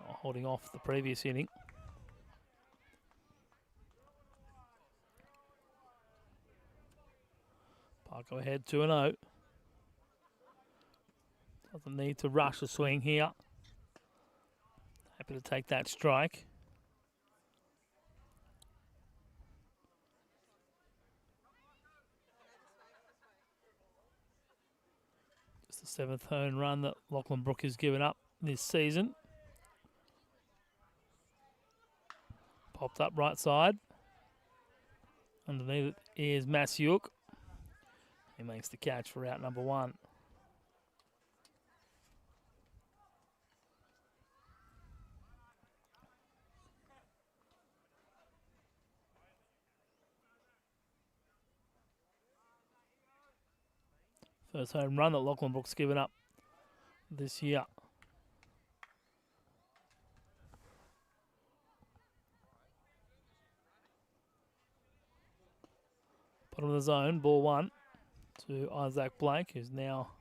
Holding off the previous inning. Parko ahead 2-0. Doesn't need to rush the swing here. Happy to take that strike. Just the seventh home run that Lachlan Brook has given up this season. Popped up right side. Underneath it is Masiuk. He makes the catch for out number one. First home run that Lachlan Brook's given up this year. Bottom of the zone, ball one to Isaac Blake, who's now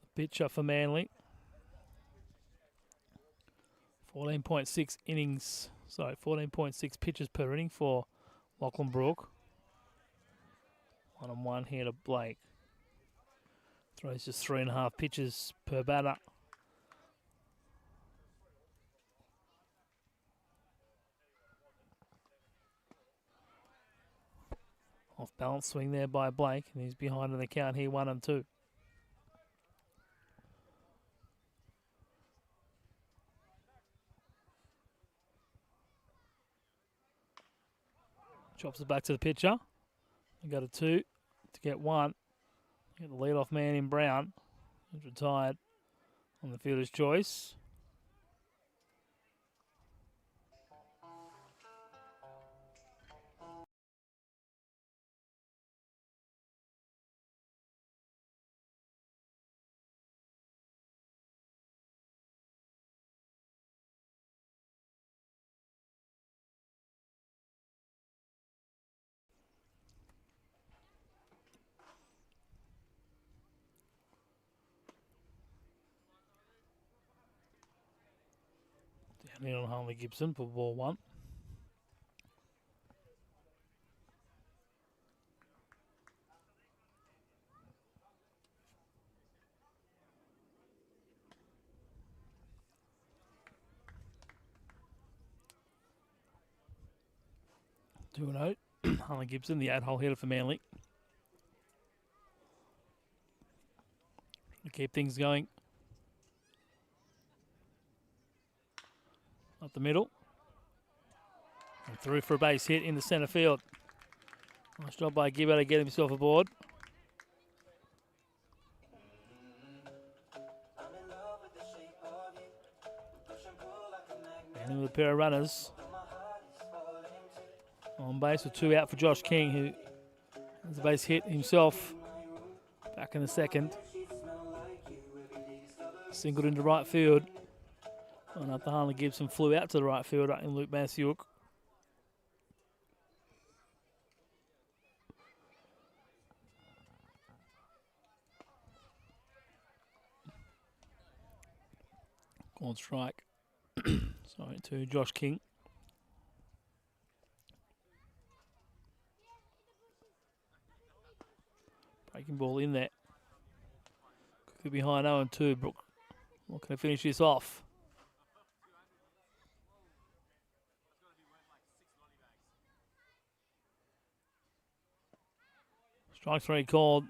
the pitcher for Manly. 14.6 innings, 14.6 pitches per inning for Lachlan Brook. 1-on-1 here to Blake. Throws just 3.5 pitches per batter. Off balance swing there by Blake, and he's behind in the count here, 1-2. Chops it back to the pitcher. We got a 2 to get 1. Get the leadoff man in Brown, who's retired on the fielder's choice. Down in on Harley Gibson for ball one. Two and out. Harley Gibson, the 8-hole hitter for Manly. To keep things going. Up the middle. And through for a base hit in the centre field. Nice job by Gibbo to get himself aboard. pair of runners. On base with 2 out for Josh King, who has a base hit himself back in the second. Singled into right field. And after Harley Gibson flew out to the right fielder in Luke Masiuk. On strike. Sorry, to Josh King. Breaking ball in there. Quickly behind 0-2. Brooke looking to finish this off. Strike 3 called.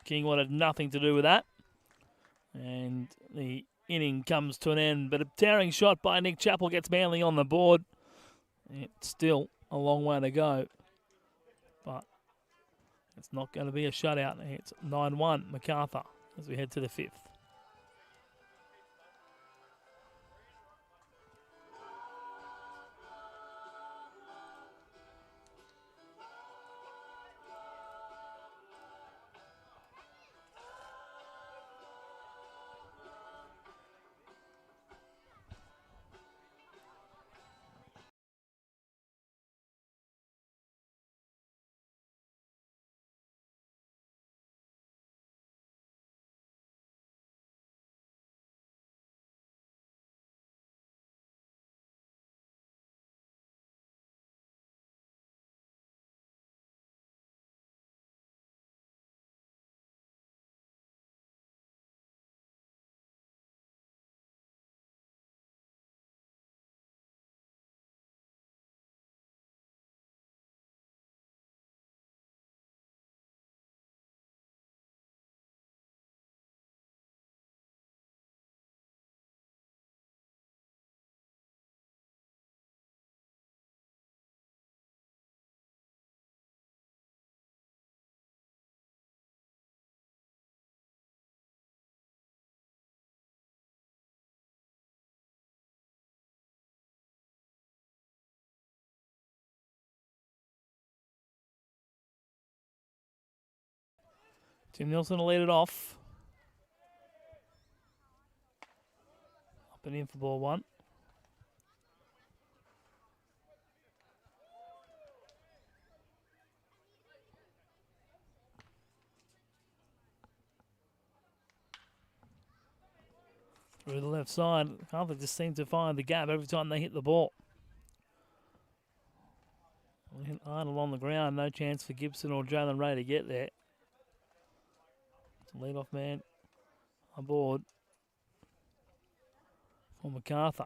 King wanted nothing to do with that. And the inning comes to an end. But a towering shot by Nick Chappell gets Manly on the board. It's still a long way to go. But it's not going to be a shutout. It's 9-1 Macarthur as we head to the 5th. Tim Nielsen will lead it off. Up and in for ball 1. Through the left side. Harvard just seems to find the gap every time they hit the ball. Idle on the ground. No chance for Gibson or Jalen Ray to get there. Lead-off man aboard for Macarthur.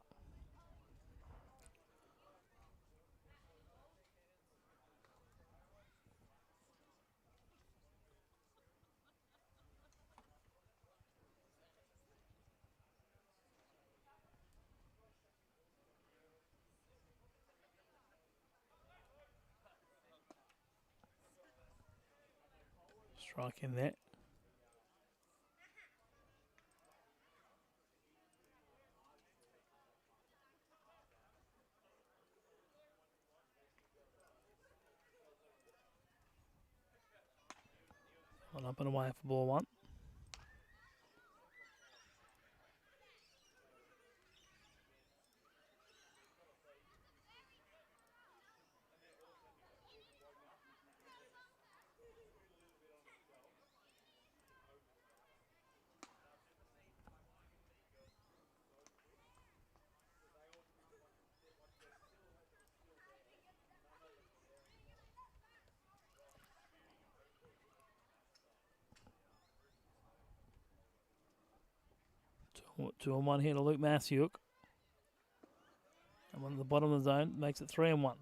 Strike in there. One up and away for ball 1. Two on one here to Luke Masiuk. And one at the bottom of the zone makes it 3-1.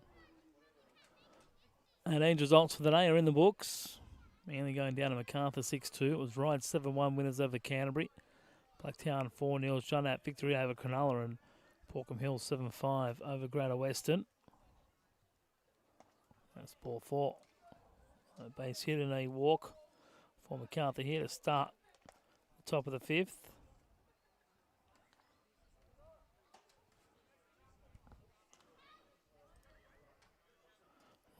And Angels results for the day are in the books. Manly going down to Macarthur 6-2. It was Ride 7-1 winners over Canterbury. Blacktown 4-0 shutout victory over Cronulla, and Porkham Hill 7-5 over Greater Western. That's ball 4. A base hit and a walk for Macarthur here to start the top of the 5th.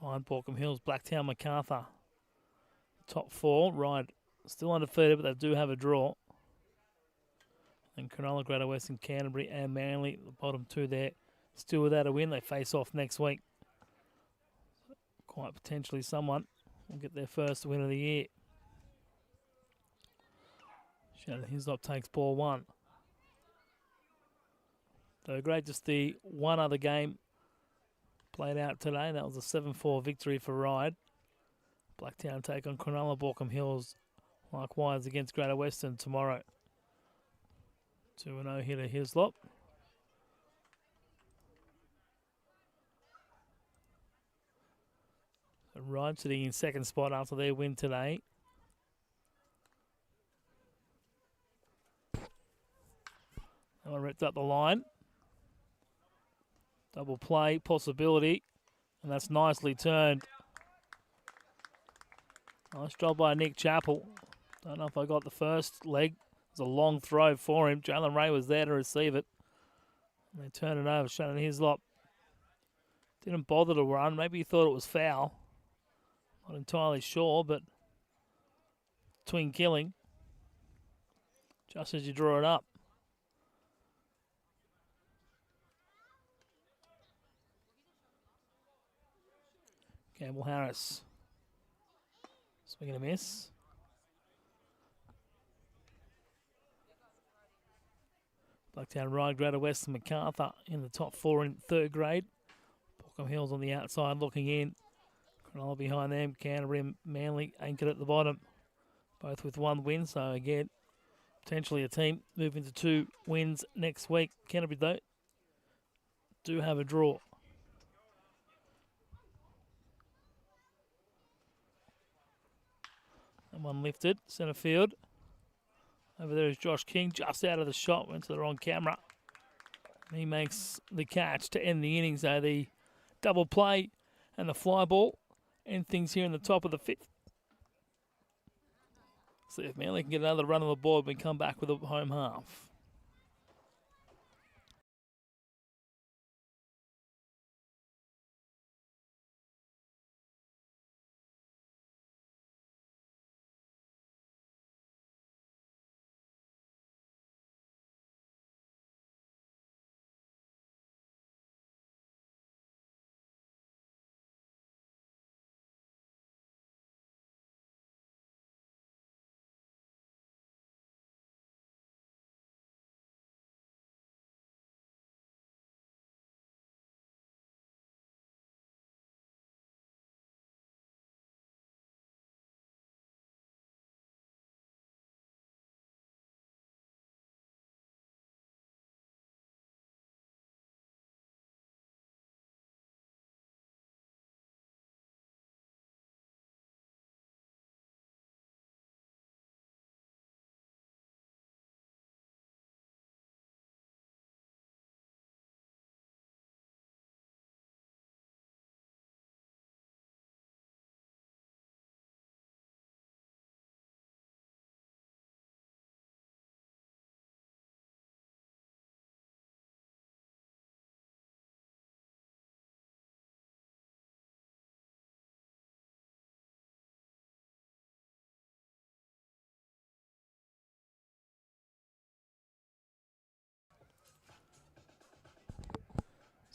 Behind Borkham Hills, Blacktown, Macarthur. Top 4, Ride still undefeated, but they do have a draw. And Cronulla, Greater Western, Canterbury and Manly, the bottom 2 there, still without a win. They face off next week. Quite potentially someone will get their first win of the year. Shannon Hislop takes ball 1. So great, just the one other game played out today. That was a 7-4 victory for Ride. Blacktown take on Cronulla, Borkham Hills. Likewise against Greater Western tomorrow. 2-0 hitter Hislop. So Ride sitting in second spot after their win today. That one ripped up the line. Double play possibility. And that's nicely turned. Nice job by Nick Chappell. Don't know if I got the first leg. It was a long throw for him. Jalen Ray was there to receive it. And they turn it over. Shannon Hislop didn't bother to run. Maybe he thought it was foul. Not entirely sure, but twin killing. Just as you draw it up. Campbell Harris. Swing and a miss. Blacktown Ride, Greater Western, Macarthur in the top 4 in 3rd grade. Borkham Hills on the outside looking in. Cronulla behind them. Canterbury and Manly anchored at the bottom. Both with 1 win, so again, potentially a team moving to 2 wins next week. Canterbury, though, do have a draw. And one lifted, centre field. Over there is Josh King, just out of the shot, went to the wrong camera. And he makes the catch to end the innings, though. The double play and the fly ball end things here in the top of the 5th. See if Manly can get another run on the board and come back with a home half.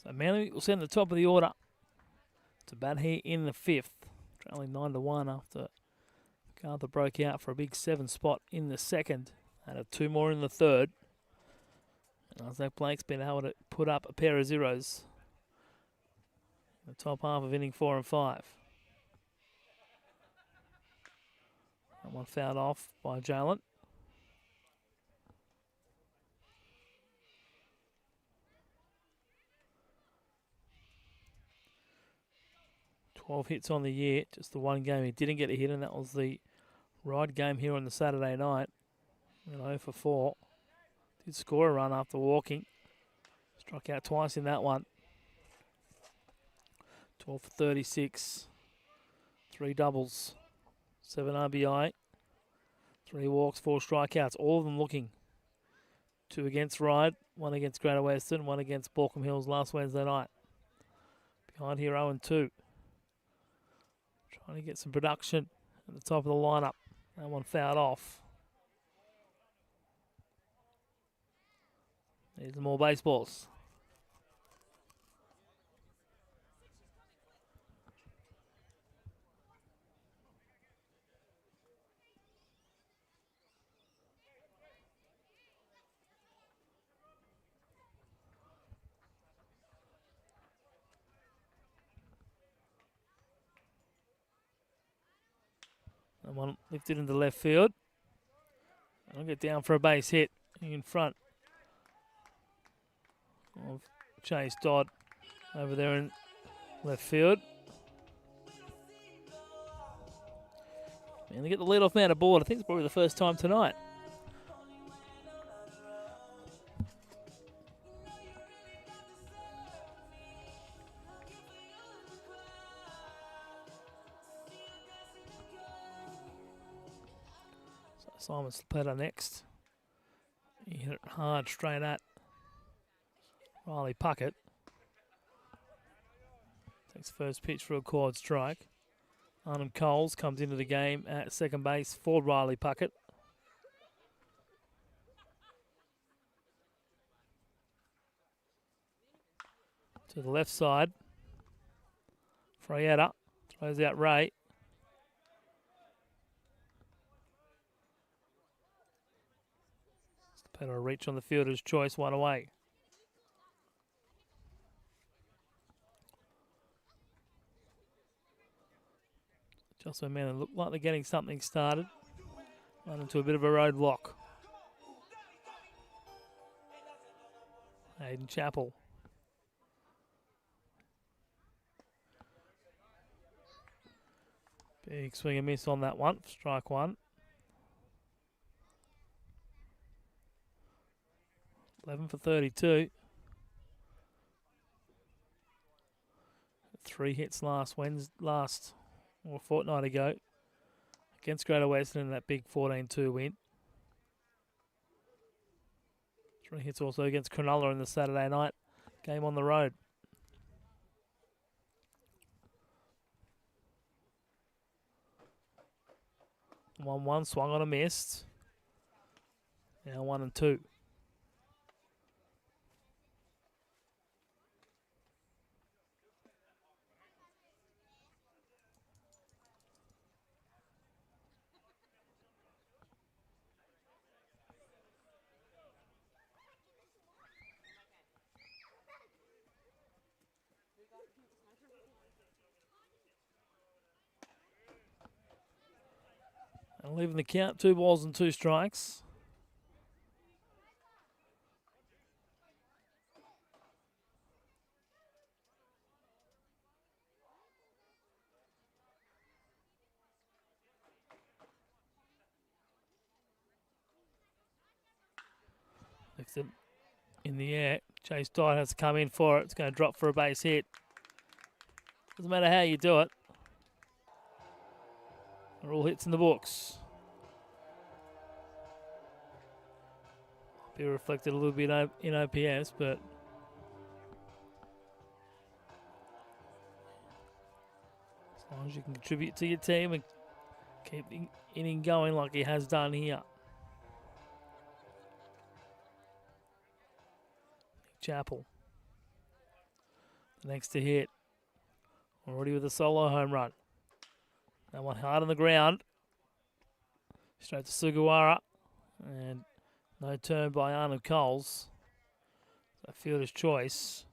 So Manly will send the top of the order to bat here in the 5th. Trailing 9-1 after Macarthur broke out for a big 7 spot in the 2nd. And a 2 more in the 3rd. And Isaac Blake's been able to put up a pair of zeros in the top half of inning 4 and 5. That one fouled off by Jalen. 12 hits on the year, just the one game he didn't get a hit, and that was the Ride game here on the Saturday night. 0 for 4. Did score a run after walking. Struck out twice in that one. 12 for 36. 3 doubles. 7 RBI. 3 walks, 4 strikeouts. All of them looking. 2 against Ride, 1 against Greater Western, 1 against Borkham Hills last Wednesday night. Behind here 0-2. Trying to get some production at the top of the lineup. That one fouled off. There's more baseballs. That one lifted into left field. I'll get down for a base hit in front of Chase Dodd over there in left field. And they get the leadoff man aboard. I think it's probably the first time tonight. So Simon Slepeta next. He hit it hard straight at Riley Puckett. Takes first pitch for a quad strike. Arnhem Coles comes into the game at second base for Riley Puckett. To the left side. Frietta throws out Ray. Better reach on the fielder's choice, one away. Just a minute, look like they're getting something started. Run into a bit of a roadblock. Hayden Chappell. Big swing and miss on that one, strike one. 11 for 32. 3 hits last fortnight ago against Greater Western in that big 14-2 win. 3 hits also against Cronulla in the Saturday night game on the road. One swung on a missed. Now 1 and 2. And leaving the count, 2 balls and 2 strikes. Lifts it in the air. Chase Dodd has to come in for it. It's going to drop for a base hit. Doesn't matter how you do it. They're all hits in the books. Be reflected a little bit in OPS, but as long as you can contribute to your team and keep the inning going like he has done here. Chappell. The next to hit. Already with a solo home run. That one hard on the ground. Straight to Sugawara. And no turn by Arnold Coles. So fielder's choice.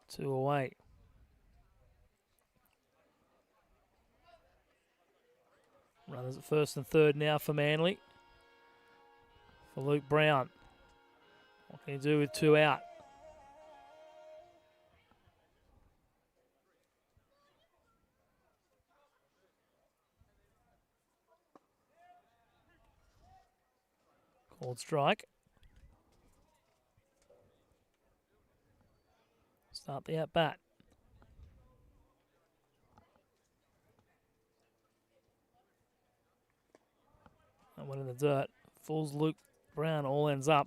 Two away. Runners at first and third now for Manly. For Luke Brown. What can he do with 2 out? Called strike. Start the at bat. That one in the dirt. Fools Luke Brown, all ends up.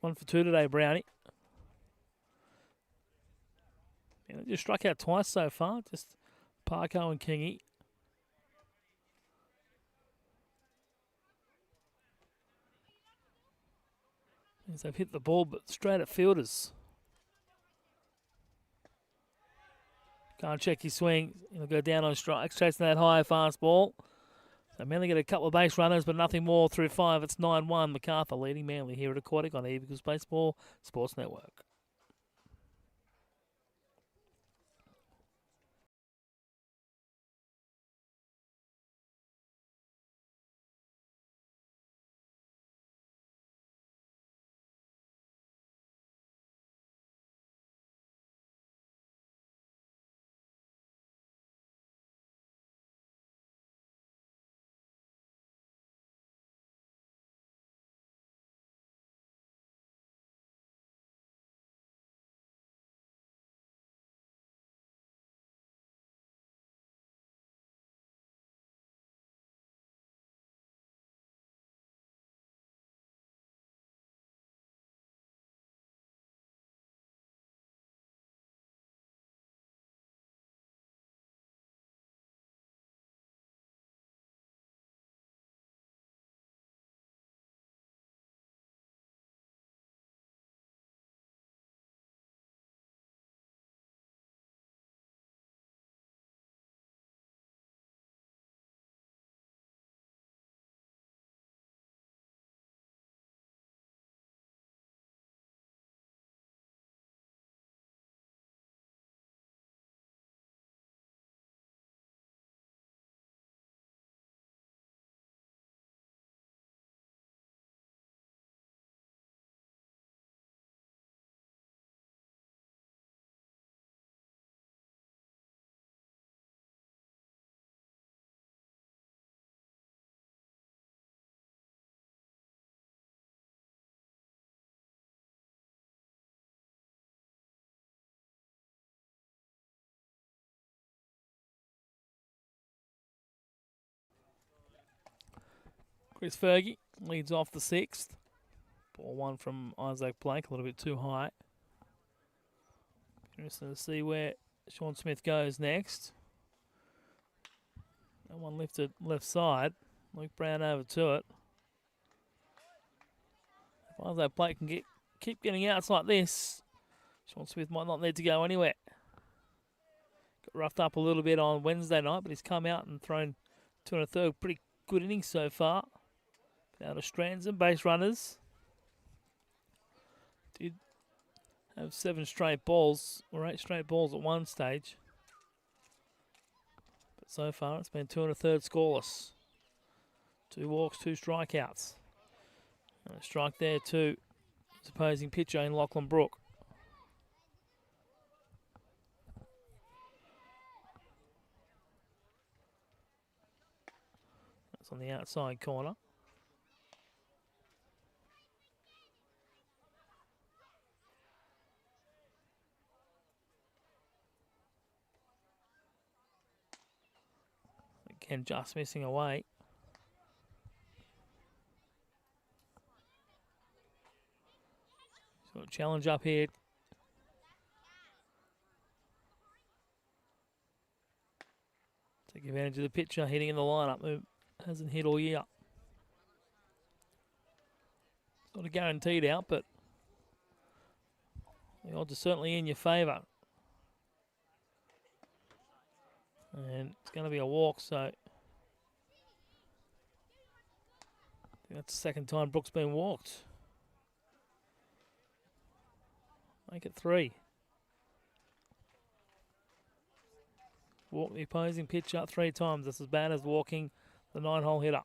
1 for 2 today, Brownie. Yeah, just struck out twice so far, just Parko and Kingy. As they've hit the ball, but straight at fielders. Can't check his swing. He'll go down on strikes, chasing that high fast ball. So Manly get a couple of base runners, but nothing more through 5. It's 9-1. Macarthur leading Manly here at Aquatic on Eagles Baseball Sports Network. Chris Fergie leads off the 6th. Ball 1 from Isaac Blake, a little bit too high. Interesting to see where Sean Smith goes next. That one lifted left side. Luke Brown over to it. If Isaac Blake can keep getting outs like this, Sean Smith might not need to go anywhere. Got roughed up a little bit on Wednesday night, but he's come out and thrown 2 1/3. Pretty good innings so far. Out of Strands and base runners. Did have 7 straight balls, or 8 straight balls at one stage. But so far it's been 2 1/3 scoreless. 2 walks, 2 strikeouts. And a strike there to his opposing pitcher in Lachlan Brook. That's on the outside corner. Again, just missing away. So a challenge up here. Take advantage of the pitcher hitting in the lineup who hasn't hit all year. It's not a guaranteed out, but the odds are certainly in your favour. And it's going to be a walk, so that's the second time Brook's been walked. Make it 3. Walk the opposing pitcher 3 times. That's as bad as walking the 9-hole hitter.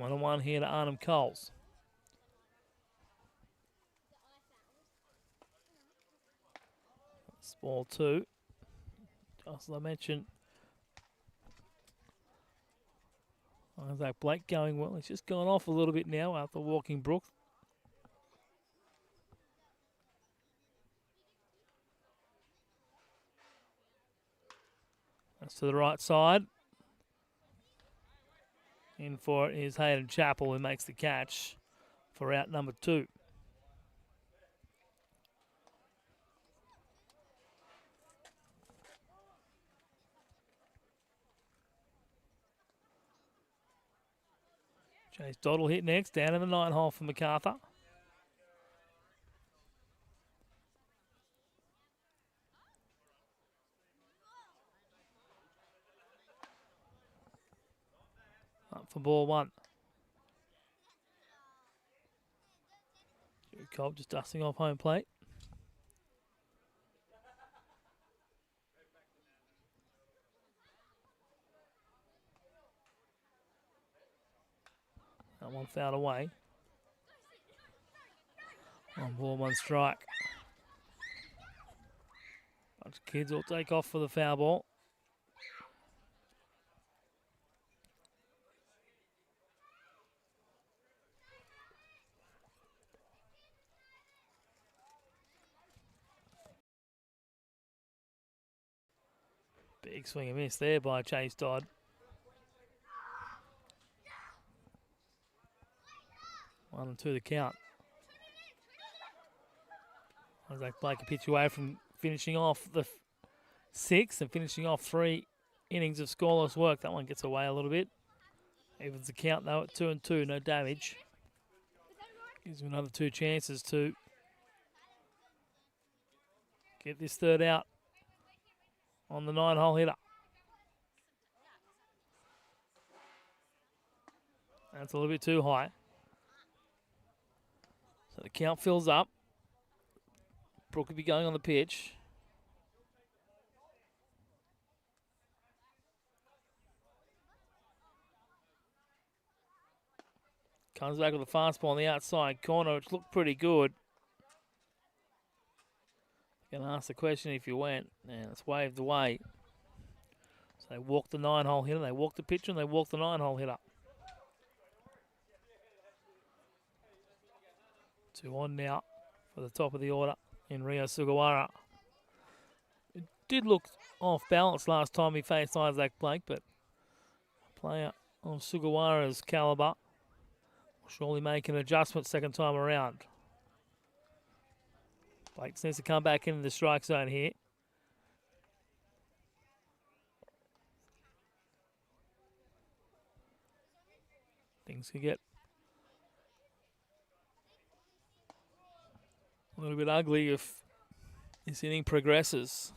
1-1 here to Arnhem Coles. It's ball 2. Just as I mentioned, Isaac Blake going well. He's just gone off a little bit now after walking Brook. That's to the right side. In for it is Hayden Chappell, who makes the catch for out number 2. Chase Dodd will hit next, down in the 9 hole for Macarthur. Up for ball 1. Cobb just dusting off home plate. That one fouled away. On ball 1 strike. Bunch of kids will take off for the foul ball. Big swing and miss there by Chase Dodd. One and 2 the count. Isaac Blake a pitch away from finishing off the 6 and finishing off 3 innings of scoreless work. That one gets away a little bit. Evens the count though at 2 and 2, no damage. Gives him another 2 chances to get this third out on the 9 hole hitter. That's a little bit too high. So the count fills up. Brook will be going on the pitch. Comes back with a fastball on the outside corner, which looked pretty good. Going to ask the question if you went, and it's waved away. So they walk the 9 hole hitter, they walk the pitcher, and they walk the 9 hole hitter. 2 on now for the top of the order in Rio Sugawara. It did look off balance last time he faced Isaac Blake, but a player of Sugawara's calibre will surely make an adjustment second time around. Blake needs to come back into the strike zone here. Things could get a little bit ugly if this inning progresses.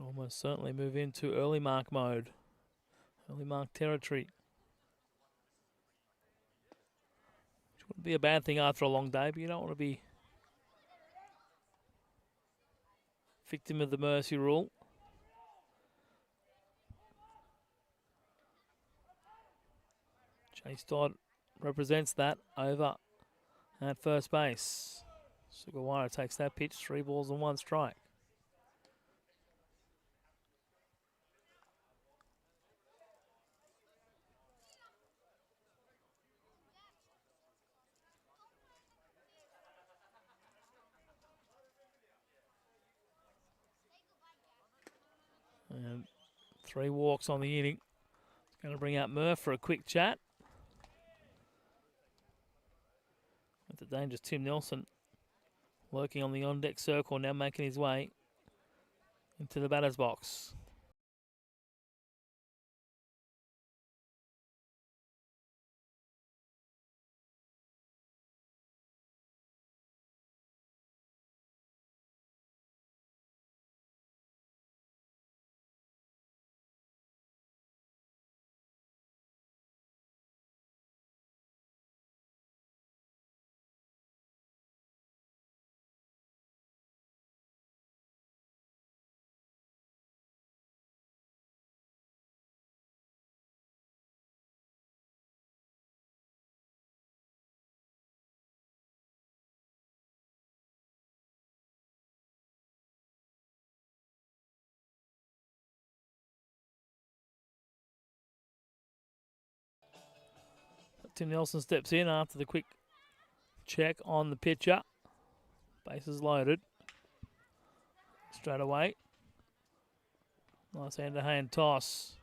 Almost certainly move into early mark mode. Early mark territory. Which wouldn't be a bad thing after a long day, but you don't want to be victim of the mercy rule. Chase Dodd represents that over at first base. Sugawara takes that pitch, 3 balls and 1 strike. And 3 walks on the inning. It's going to bring out Murph for a quick chat. With the dangerous Tim Nelson working on the on-deck circle, now making his way into the batter's box. Tim Nelson steps in after the quick check on the pitcher. Bases loaded. Straight away. Nice hand-to-hand toss.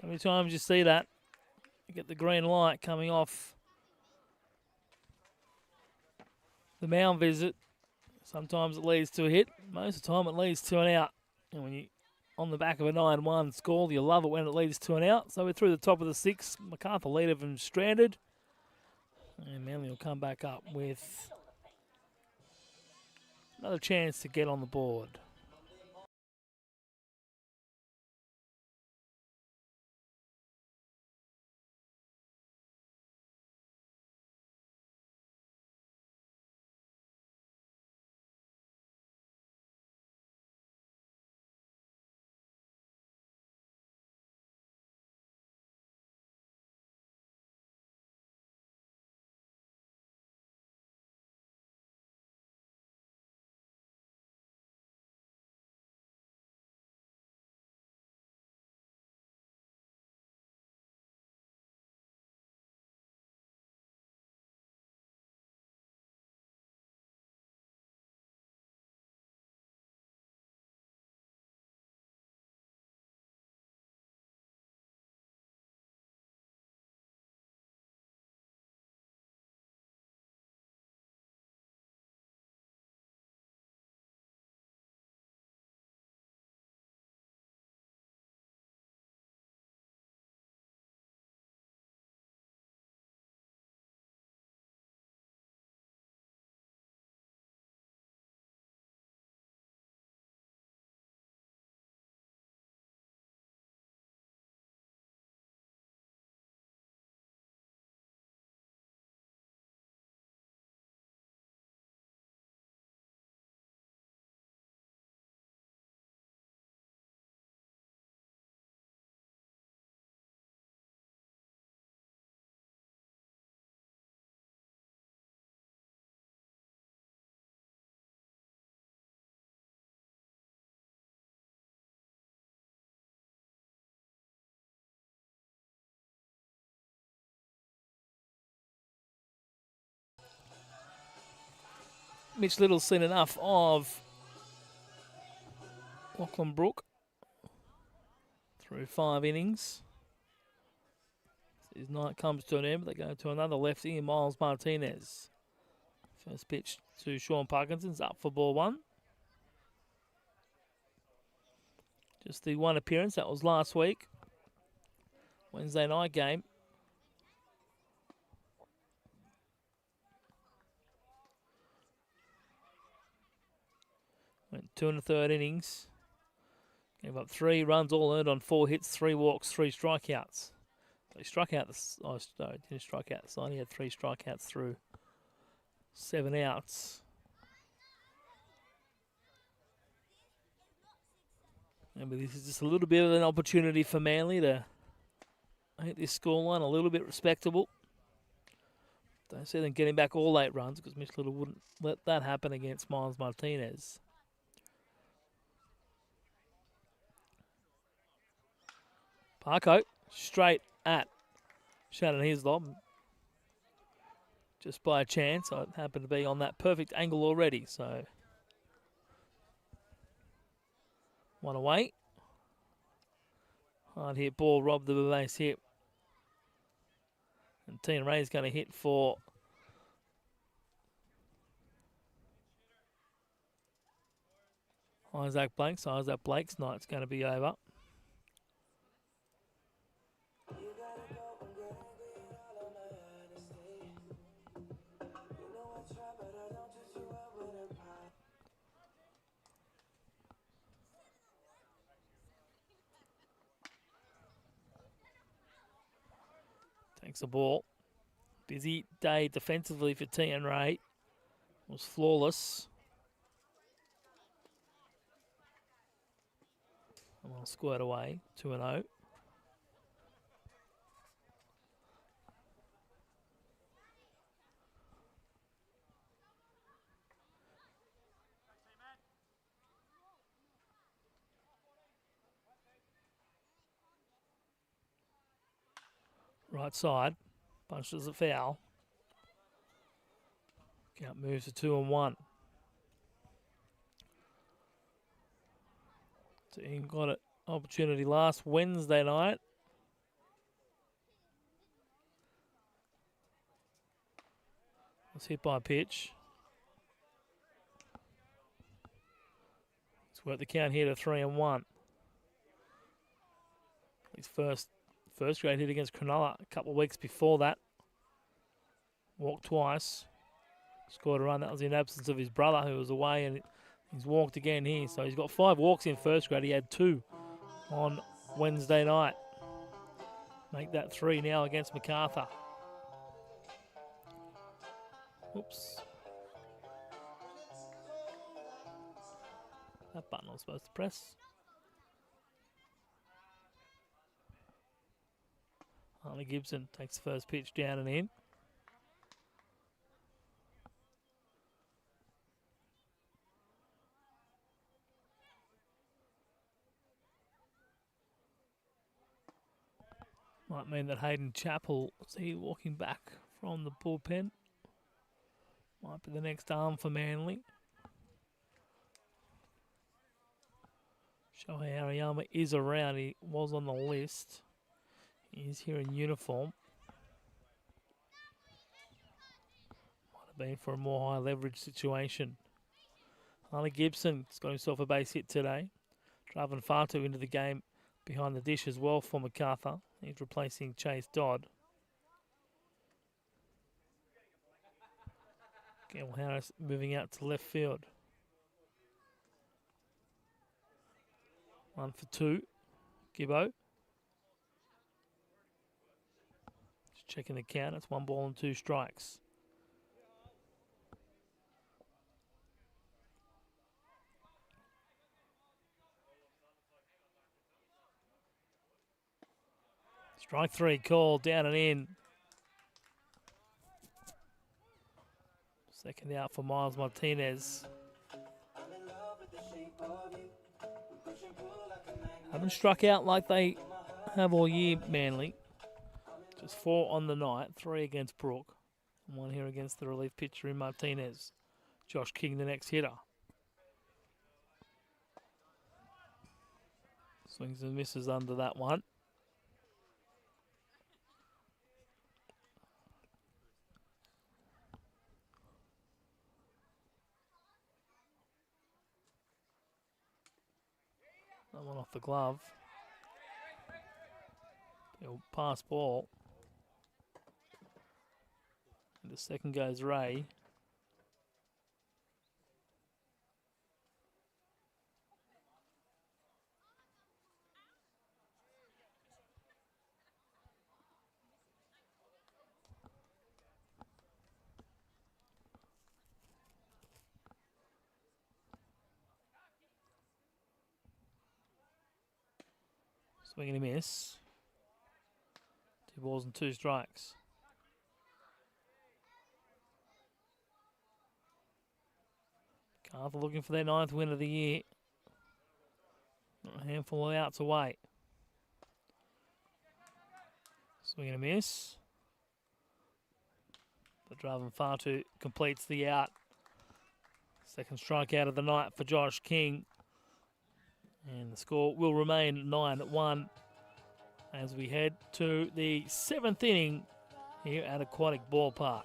So many times you see that. You get the green light coming off the mound visit. Sometimes it leads to a hit. Most of the time it leads to an out. And when you on the back of a 9-1 score, you love it when it leads to an out. So we're through the top of the 6th. Macarthur lead of them stranded. And Manly will come back up with another chance to get on the board. Mitch Little's seen enough of Lachlan Brook through 5 innings. His night comes to an end, but they go to another lefty in Miles Martinez. First pitch to Sean Parkinson's up for ball 1. Just the one appearance, that was last week. Wednesday night game. Went 2 1/3 innings. Gave up 3 runs, all earned on 4 hits, 3 walks, 3 strikeouts. So he struck out didn't strike out the side. He had 3 strikeouts through 7 outs. And this is just a little bit of an opportunity for Manly to make this scoreline a little bit respectable. Don't see them getting back all 8 runs because Mitch Little wouldn't let that happen against Miles Martinez. Parko straight at Shannon Hislop. Just by a chance, I happened to be on that perfect angle already, so 1 away. Hard hit ball, robbed the base hit. And Tina Ray's going to hit for Isaac Blake. So Isaac Blake's night's going to be over. Takes the ball. Busy day defensively for Tian Ray. Was flawless. And we'll squirt away, 2-0. Right side. Punches it foul. Count moves to 2-1. Team got an opportunity last Wednesday night. Was hit by a pitch. It's worked the count here to 3-1. His first grade hit against Cronulla a couple of weeks before that. Walked twice. Scored a run. That was in absence of his brother who was away, and he's walked again here. So he's got 5 walks in first grade. He had 2 on Wednesday night. Make that 3 now against Macarthur. Oops. That button I was supposed to press. Harley Gibson takes the first pitch down and in. Might mean that Hayden Chappell, see walking back from the bullpen. Might be the next arm for Manly. Shohei Ariyama is around. He was on the list. He's here in uniform. Might have been for a more high leverage situation. Harley Gibson's got himself a base hit today. Draven Fatu into the game behind the dish as well for Macarthur. He's replacing Chase Dodd. Gail Harris moving out to left field. 1 for 2. Gibbo. Just checking the count. It's 1 ball and 2 strikes. Strike 3 called, down and in. Second out for Miles Martinez. Haven't struck out like they have all year, Manly. Just 4 on the night, 3 against Brook, and 1 here against the relief pitcher in Martinez. Josh King, the next hitter. Swings and misses under that one. That one off the glove. Pass ball. And the second goes Ray. Swing and a miss. 2 balls and 2 strikes. Macarthur looking for their 9th win of the year. A handful of outs away. Swing and a miss. But Draven Fatu completes the out. Second strikeout of the night for Josh King. And the score will remain 9-1 as we head to the 7th inning here at Aquatic Ballpark.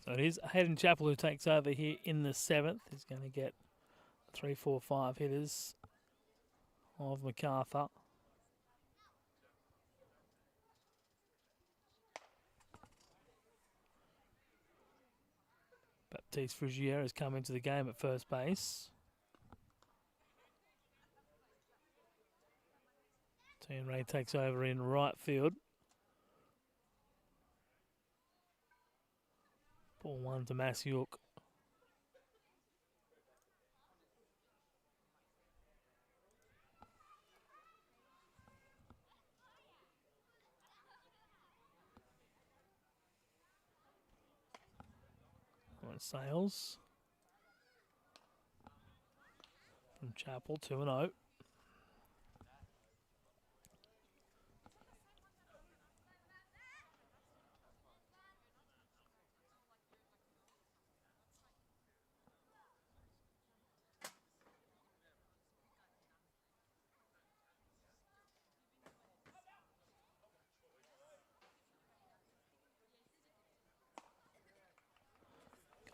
So it is Hayden Chappell who takes over here in the 7th. He's going to get 3, 4, 5 hitters of Macarthur. Baptiste Frugier has come into the game at first base. Tian Ray takes over in right field. Ball 1 to Masiuk. On Sales. From Chappell, 2-0.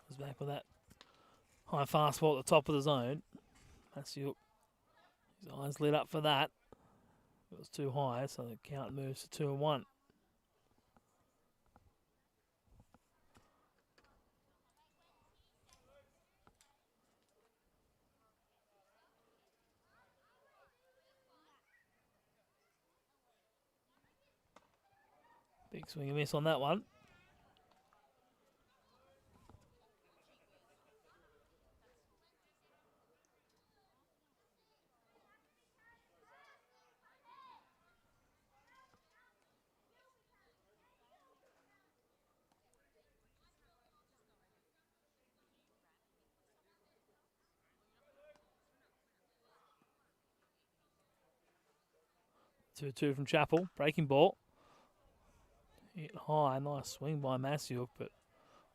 Comes back with that high fastball at the top of the zone. Masiuk, his eyes lit up for that. It was too high, so the count moves to 2-1. Big swing and miss on that one. Two from Chappell. Breaking ball. Hit high. Nice swing by Masiuk, but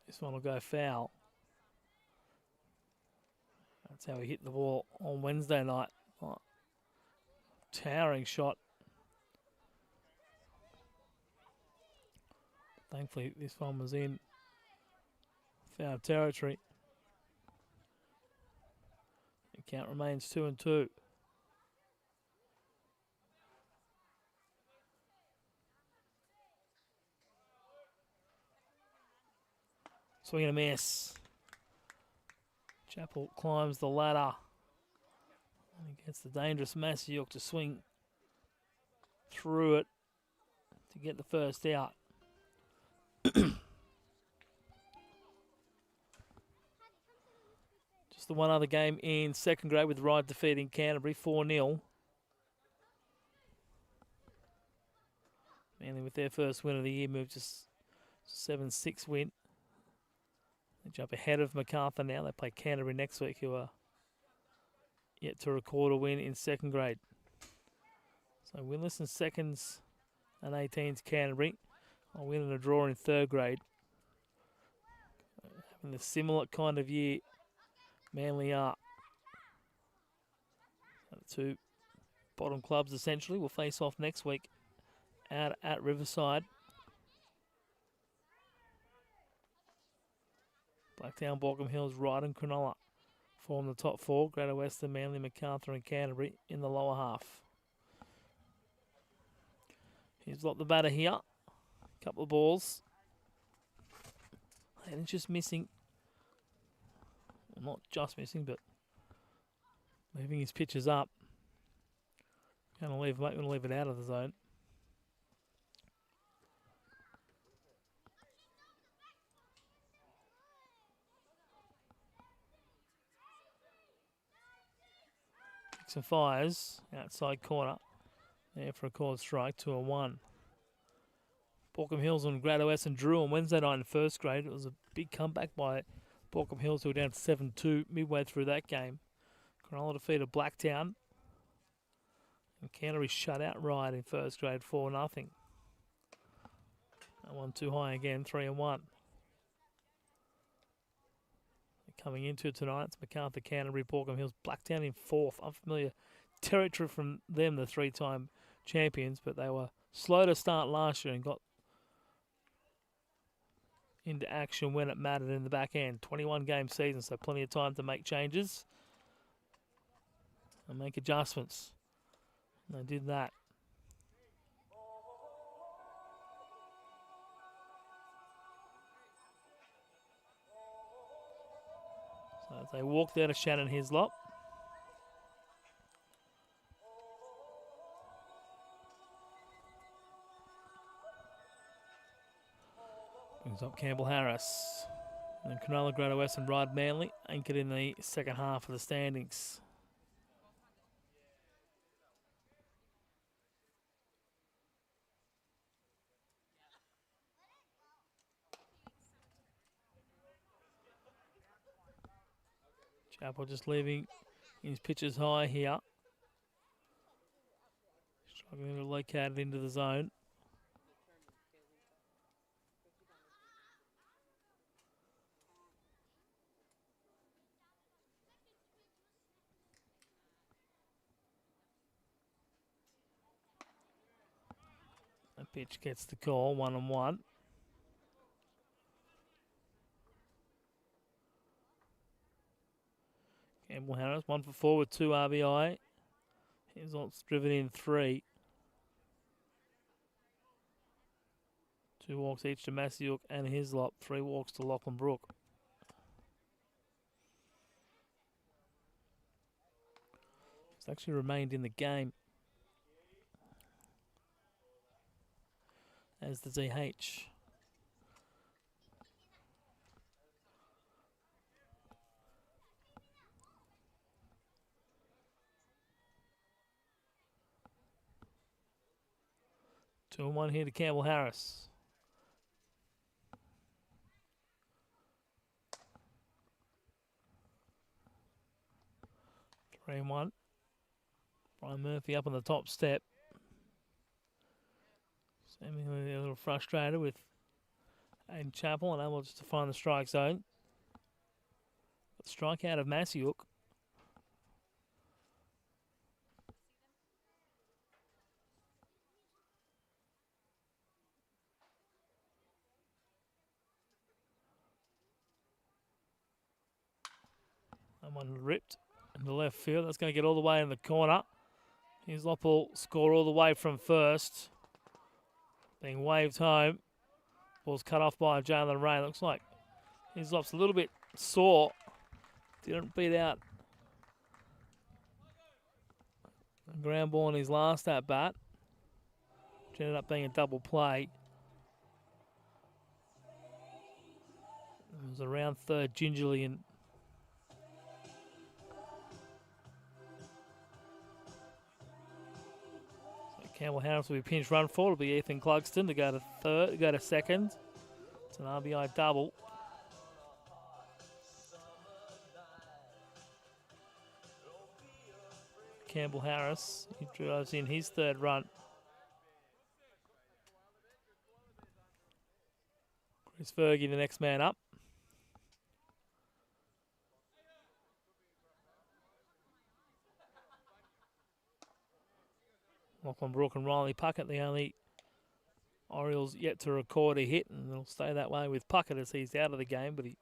this one will go foul. That's how he hit the ball on Wednesday night. Oh, towering shot. Thankfully, this one was in foul territory. The count remains 2-2. Swing and a miss. Chappell climbs the ladder. And he gets the dangerous Masiuk to swing through it to get the first out. Just the one other game in second grade with Ryde defeating Canterbury 4-0. Manly with their first win of the year moved to 7-6 win. They jump ahead of Macarthur now. They play Canterbury next week, who are yet to record a win in second grade. So winless in seconds and 18s Canterbury. A win and a draw in third grade. Having a similar kind of year Manly are. The two bottom clubs essentially will face off next week out at Riverside. Blacktown, Borkham Hills, Ryde and Cronulla form the top four. Greater Western, Manly, Macarthur and Canterbury in the lower half. Here's Lot the batter here. Couple of balls. And it's just missing. Well, not just missing, but moving his pitches up. Going to leave it out of the zone. And fires outside corner there for a called strike. 2-1. Borkham Hills and Greater Western drew on Wednesday night in first grade. It was a big comeback by Borkham Hills, who were down 7-2 midway through that game. Cronulla defeated Blacktown, and Canterbury shut out Ryde in first grade 4-0. That one too high again. 3-1. Coming into it tonight, it's Macarthur, Canterbury, Borkham Hills, Blacktown in fourth. Unfamiliar territory from them, the three-time champions, but they were slow to start last year and got into action when it mattered in the back end. 21-game season, so plenty of time to make changes and make adjustments. And they did that. So as they walked out of Shannon Hislop. Brings up Campbell Harris. And Cronulla, Greater Western, Ride Manly, anchored in the second half of the standings. Chapel just leaving his pitches high here. Struggling to locate it into the zone. The pitch gets the call, 1-1. Campbell Harris, 1 for 4 with 2 RBI. He's driven in 3. 2 walks each to Massiuk and Hislop. 3 walks to Lachlan Brook. He's actually remained in the game as the DH. Two and 1 here to Campbell Harris. Three and 1. Brian Murphy up on the top step. Seemingly a little frustrated with Aiden Chappell, unable just to find the strike zone. But strikeout of Massiuk. That one ripped into left field. That's going to get all the way in the corner. Hislop will score all the way from first. Being waved home. Ball's cut off by Jalen Ray. Looks like Hislop's a little bit sore. Didn't beat out a ground ball in his last at bat, which ended up being a double play. It was around third gingerly and Campbell Harris will be pinch run for. It'll be Ethan Clugston to go to second. It's an RBI double. Campbell Harris, he drives in his third run. Chris Fergie, the next man up. Lachlan Brook and Riley Puckett, the only Orioles yet to record a hit, and it'll stay that way with Puckett as he's out of the game, but he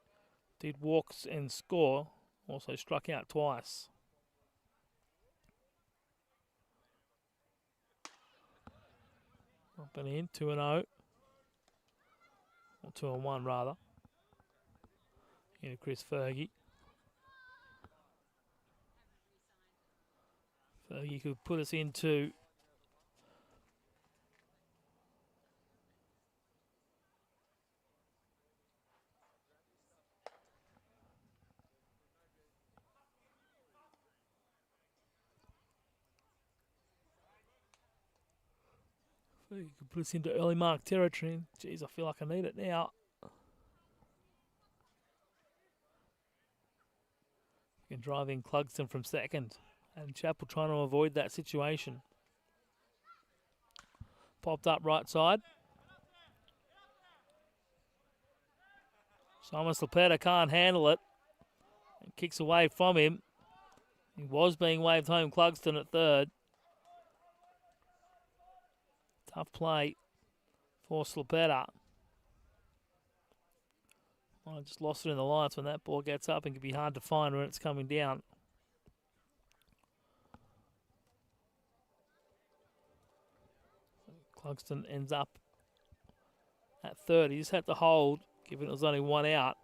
did walk and score, also struck out twice. Up and in, 2-0. Or 2-1 rather. Into Chris Fergie. Fergie could put us into you could put us into early mark territory. Jeez, I feel like I need it now. You can drive in Clugston from second. And Chappell trying to avoid that situation. Popped up right side. Simon Slapeta can't handle it. And kicks away from him. He was being waved home, Clugston at third. Tough play for Slapeta. I just lost it in the lights when that ball gets up and can be hard to find when it's coming down. Clugston ends up at third. He just had to hold, given it was only one out.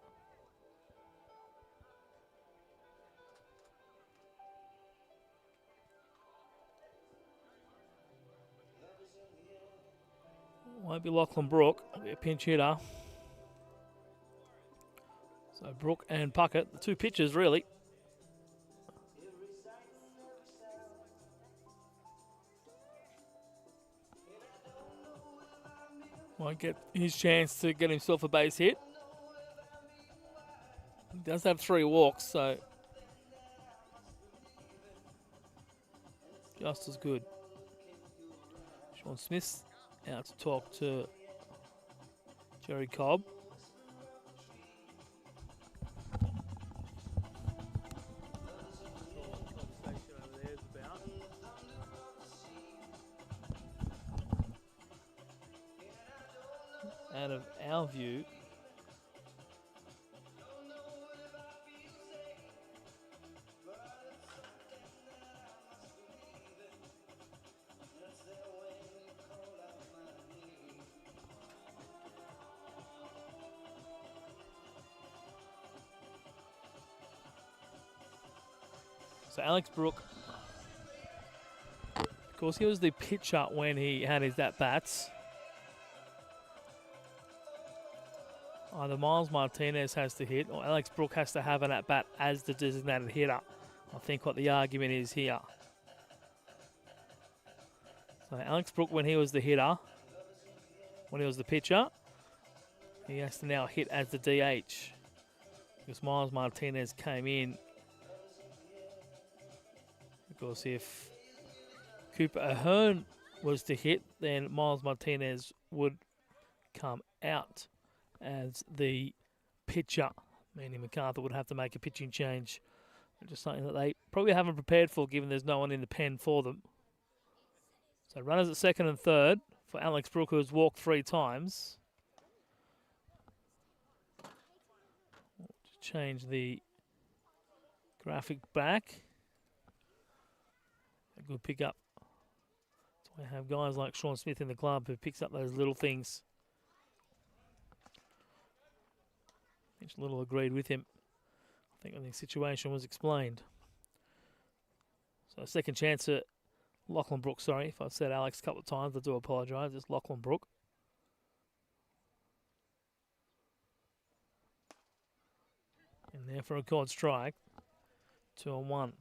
Won't be Lachlan Brook. It'll be a pinch hitter. So Brook and Puckett, the two pitchers really. Might get his chance to get himself a base hit. He does have 3 walks, so just as good. Sean Smith out to talk to Jerry Cobb. Out of our view, so Alex Brook, of course, he was the pitcher when he had his at-bats. Either Miles Martinez has to hit or Alex Brook has to have an at-bat as the designated hitter. I think what the argument is here. So Alex Brook, when he was the hitter, when he was the pitcher, he has to now hit as the DH. Because Miles Martinez came in. Because if Cooper Ahern was to hit, then Miles Martinez would come out as the pitcher, meaning Macarthur would have to make a pitching change, which is something that they probably haven't prepared for, given there's no one in the pen for them. So runners at second and third for Alex Brook, who has walked 3 times. Just change the graphic back. A good pickup. That's why I have guys like Sean Smith in the club who picks up those little things. Mitch Little agreed with him. I think when the situation was explained. So second chance at Lachlan Brook, sorry. If I've said Alex a couple of times, I do apologise. It's Lachlan Brook. And there for a called strike. 2-1.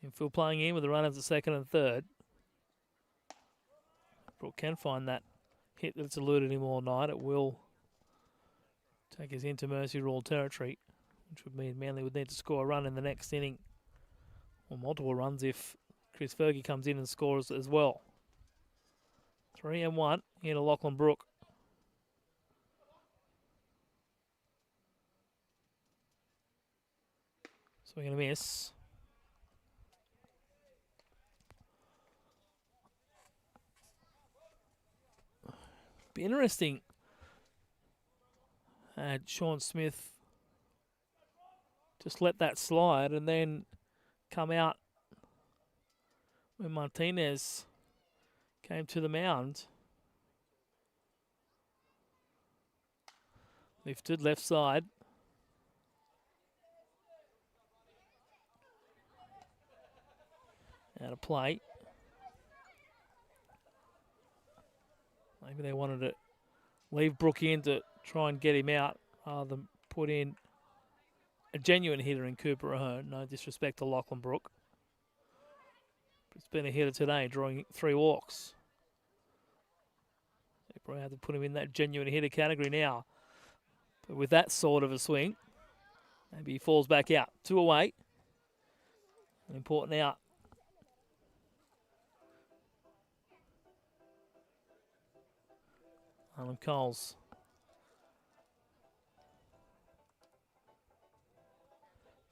Infield playing in with the runners at second and third. Brook can find that hit that's eluded him all night. It will take us into Mercy Rule territory, which would mean Manly would need to score a run in the next inning, or multiple runs if Chris Fergie comes in and scores as well. 3-1 here to Lachlan Brook. So we're going to miss. Be interesting. Had Sean Smith just let that slide and then come out when Martinez came to the mound. Lifted left side. Out of play. Maybe they wanted to leave Brook in to try and get him out rather than put in a genuine hitter in Cooper Ahern. No disrespect to Lachlan Brook. But it's been a hitter today, drawing 3 walks. They probably have to put him in that genuine hitter category now. But with that sort of a swing, maybe he falls back out. 2 away. An important out. Alan Coles.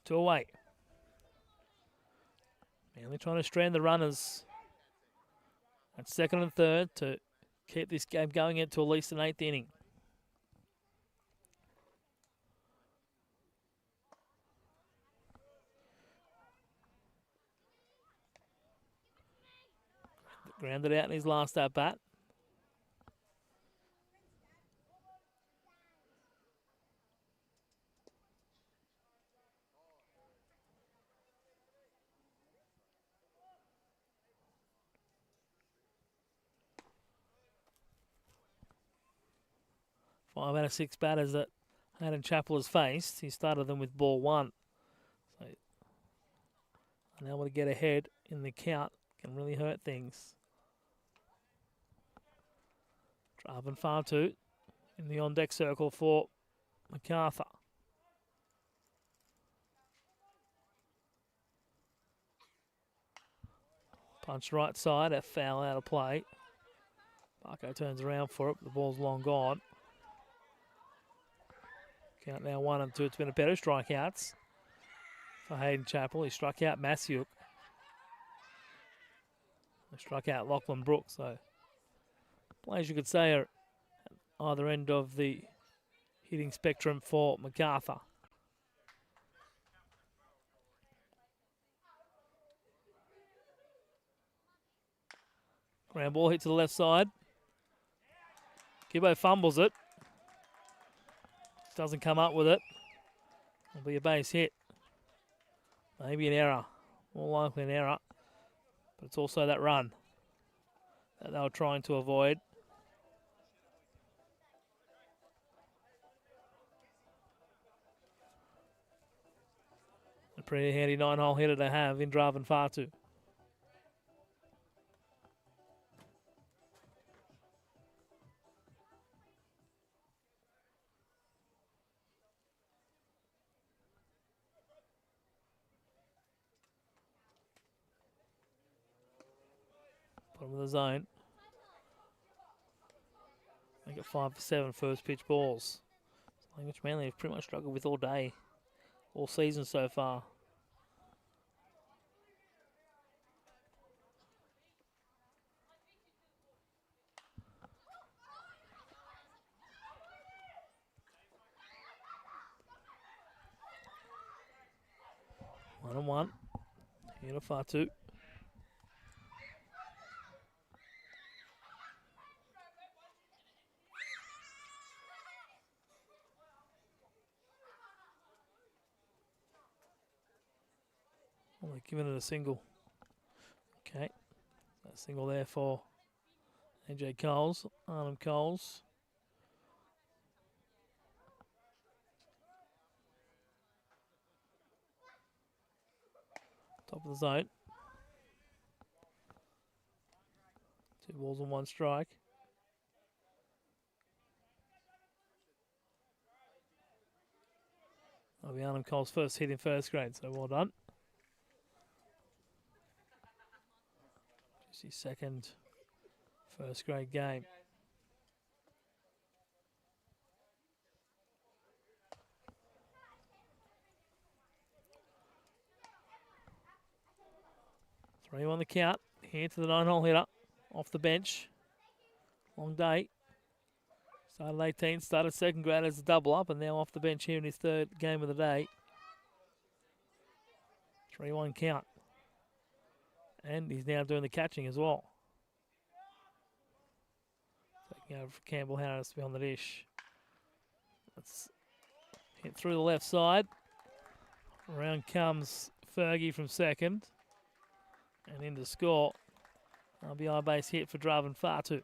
2 away. Manly trying to strand the runners at second and third to keep this game going into at least an 8th inning. Grounded out in his last at bat. Five out of 6 batters that Hayden Chappell has faced. He started them with ball 1. So unable to get ahead in the count can really hurt things. Driving far 2 in the on-deck circle for Macarthur. Punch right side, a foul out of play. Barco turns around for it, but the ball's long gone. Count now 1 and 2. It's been a better strikeouts for Hayden Chappell. He struck out Masiuk. He struck out Lachlan Brooks. So players you could say are at either end of the hitting spectrum for Macarthur. Ground ball hit to the left side. Gibbo fumbles it. Doesn't come up with it. It'll be a base hit. Maybe an error. More likely an error. But it's also that run that they were trying to avoid. A pretty handy 9-hole hitter to have in Draven Fatu. Bottom of the zone. Make it 5 for 7 first pitch balls. Something which Manly have pretty much struggled with all day, all season so far. One and one. Here to Fatu. Well, they're giving it a single. Okay. That single there for AJ Coles, Arnhem Coles. Top of the zone. 2 balls and 1 strike. That'll be Arnhem Coles' first hit in first grade, so well done. Just his second first grade game. Three on the count. Here to the 9-hole hitter. Off the bench. Long day. Started 18, started second grade as a double up, and now off the bench here in his third game of the day. 3-1 count. And he's now doing the catching as well. Taking over for Campbell Harris behind the dish. That's hit through the left side. Around comes Fergie from second. And in to score. RBI base hit for Draven Fatu.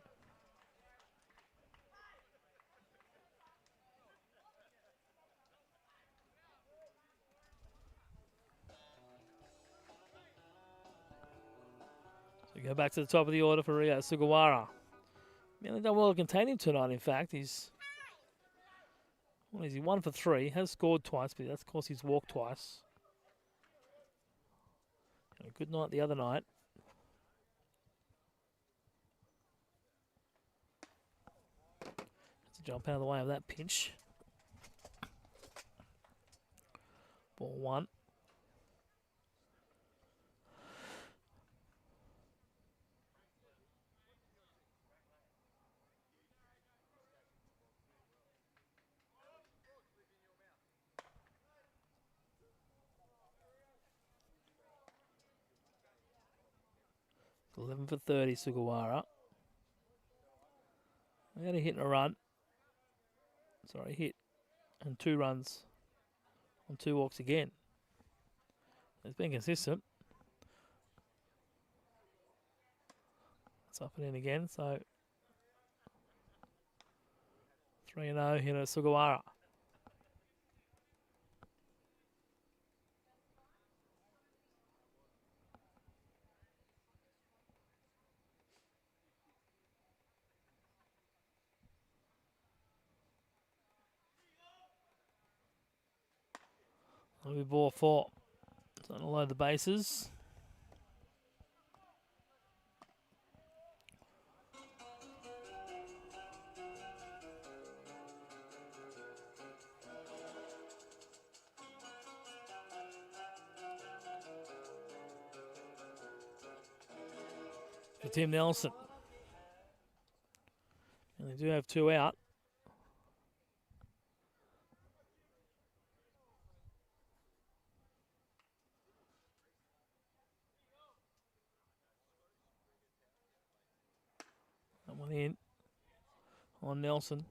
So go back to the top of the order for Rio Sugawara. Manly done well to contain him tonight, in fact. He's, what is he, 1 for 3. Has scored twice, but that's of course he's walked twice. And a good night the other night. Let's jump out of the way of that pinch. Ball 1. 11 for 30, Sugawara. They had a hit and a run. Sorry, hit and 2 runs on 2 walks again. It's been consistent. It's up and in again, so 3-0 here at Sugawara. That'll be ball 4. Starting to load the bases. For Tim Nelson. And they do have 2 out. That one in on Nelson.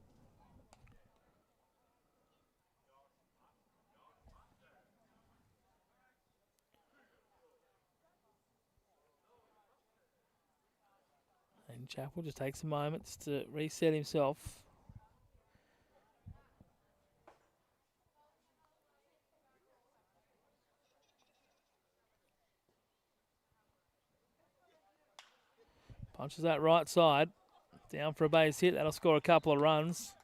And Chappell just takes a moment to reset himself. Punches that right side. Down for a base hit. That'll score a couple of runs.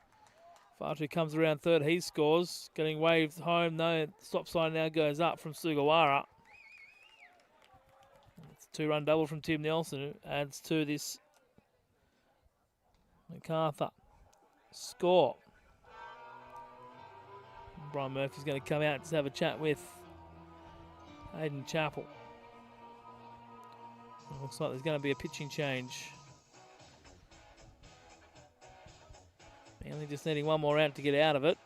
Fatu comes around third. He scores. Getting waved home. No, stop sign now goes up from Sugawara. It's a 2-run double from Tim Nelson, who adds to this Macarthur score. Brian Murphy's going to come out to have a chat with Hayden Chappell. It looks like there's going to be a pitching change. Manly just needing one more out to get out of it.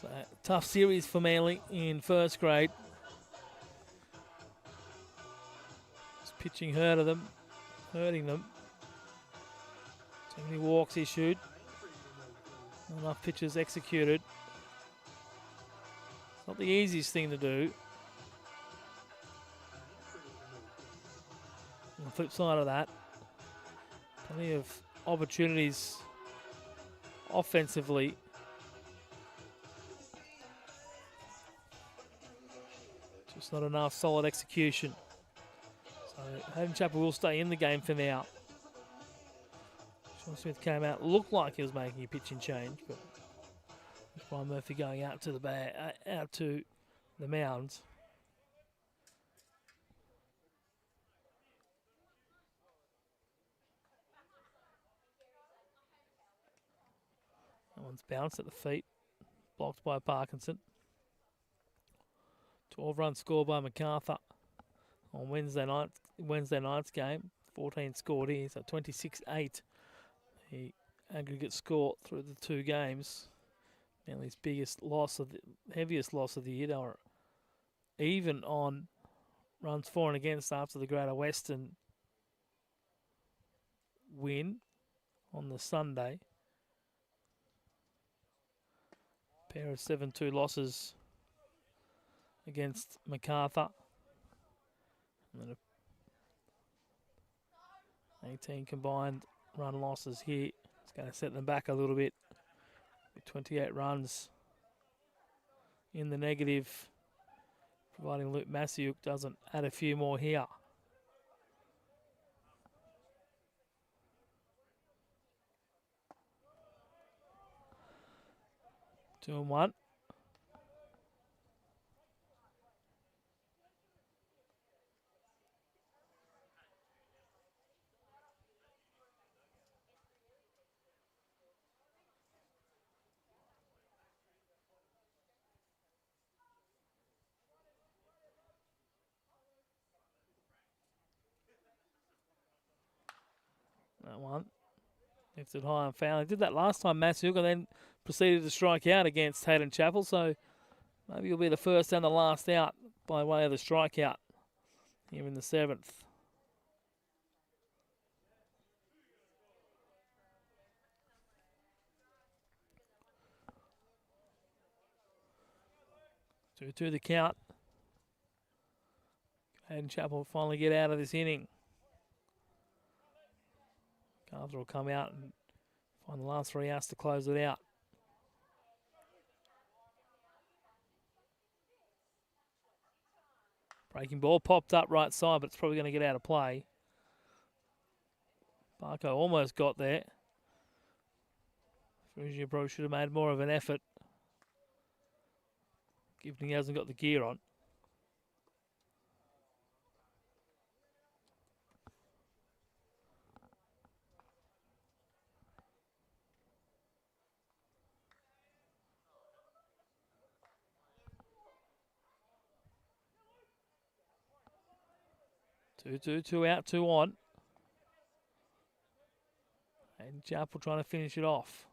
So, tough series for Manly in first grade. Just pitching hurting them. Too many walks issued. Not enough pitches executed. It's not the easiest thing to do. On the flip side of that, plenty of opportunities offensively. Just not enough solid execution. So Hayden Chappell will stay in the game for now. Sean Smith came out, looked like he was making a pitching change, but Brian Murphy going out to the mound. That one's bounced at the feet, blocked by Parkinson. 12-run score by Macarthur on Wednesday night's game. 14 scored here, so 26-8. The aggregate score through the 2 games. Manly's heaviest loss of the year. They were even on runs for and against after the Greater Western win on the Sunday. Pair of 7-2 losses against Macarthur. And then 18 combined run losses here. It's going to set them back a little bit. With 28 runs in the negative, providing Luke Masiuk doesn't add a few more here. Two and one. That one. Lifted high and foul. He did that last time, Massuk, and then proceeded to strike out against Hayden Chapel. So maybe he'll be the first and the last out by way of the strikeout here in the 7th. Two the count. Hayden Chapel will finally get out of this inning. Macarthur will come out and find the last 3 outs to close it out. Breaking ball popped up right side, but it's probably going to get out of play. Barco almost got there. Frisia probably should have made more of an effort, given he hasn't got the gear on. Two out, 2 on. And Chapel trying to finish it off.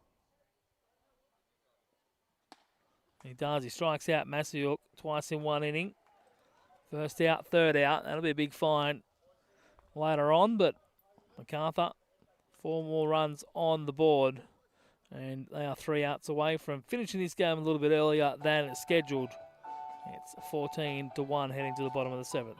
He does. He strikes out Massuk twice in 1 inning. First out, 3rd out. That'll be a big find later on, but Macarthur, 4 more runs on the board. And they are 3 outs away from finishing this game a little bit earlier than scheduled. It's 14-1 heading to the bottom of the 7th.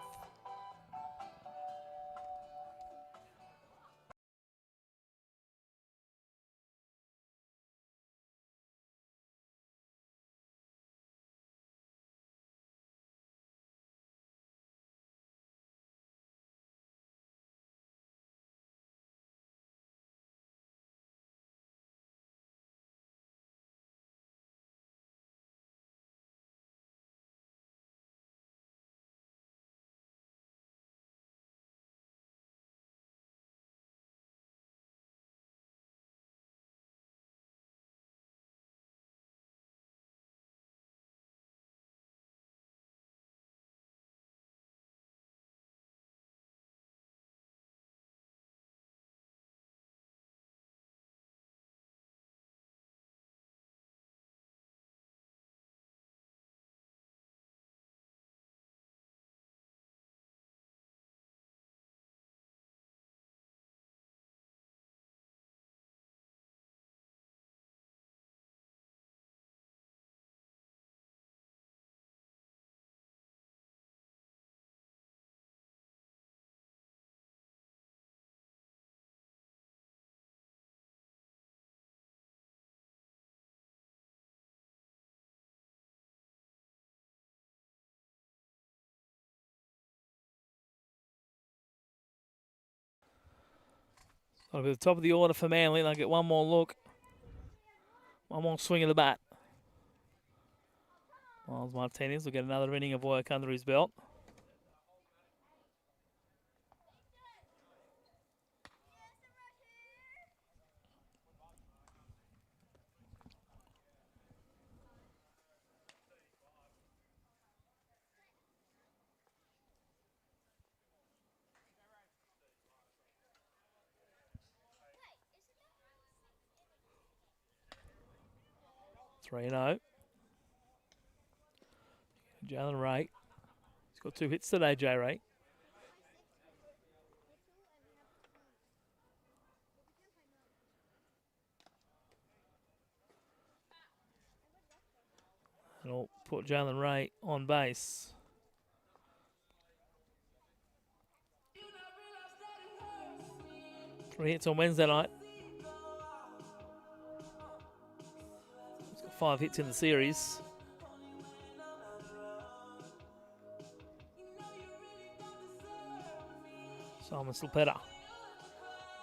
At the top of the order for Manly. They'll get one more look. One more swing of the bat. Miles Martinez will get another inning of work under his belt. Three 0. Jalen Ray. He's got 2 hits today, J. Ray. And I'll put Jalen Ray on base. Three hits on Wednesday night. He's got 5 hits in the series. Simon Silpetta,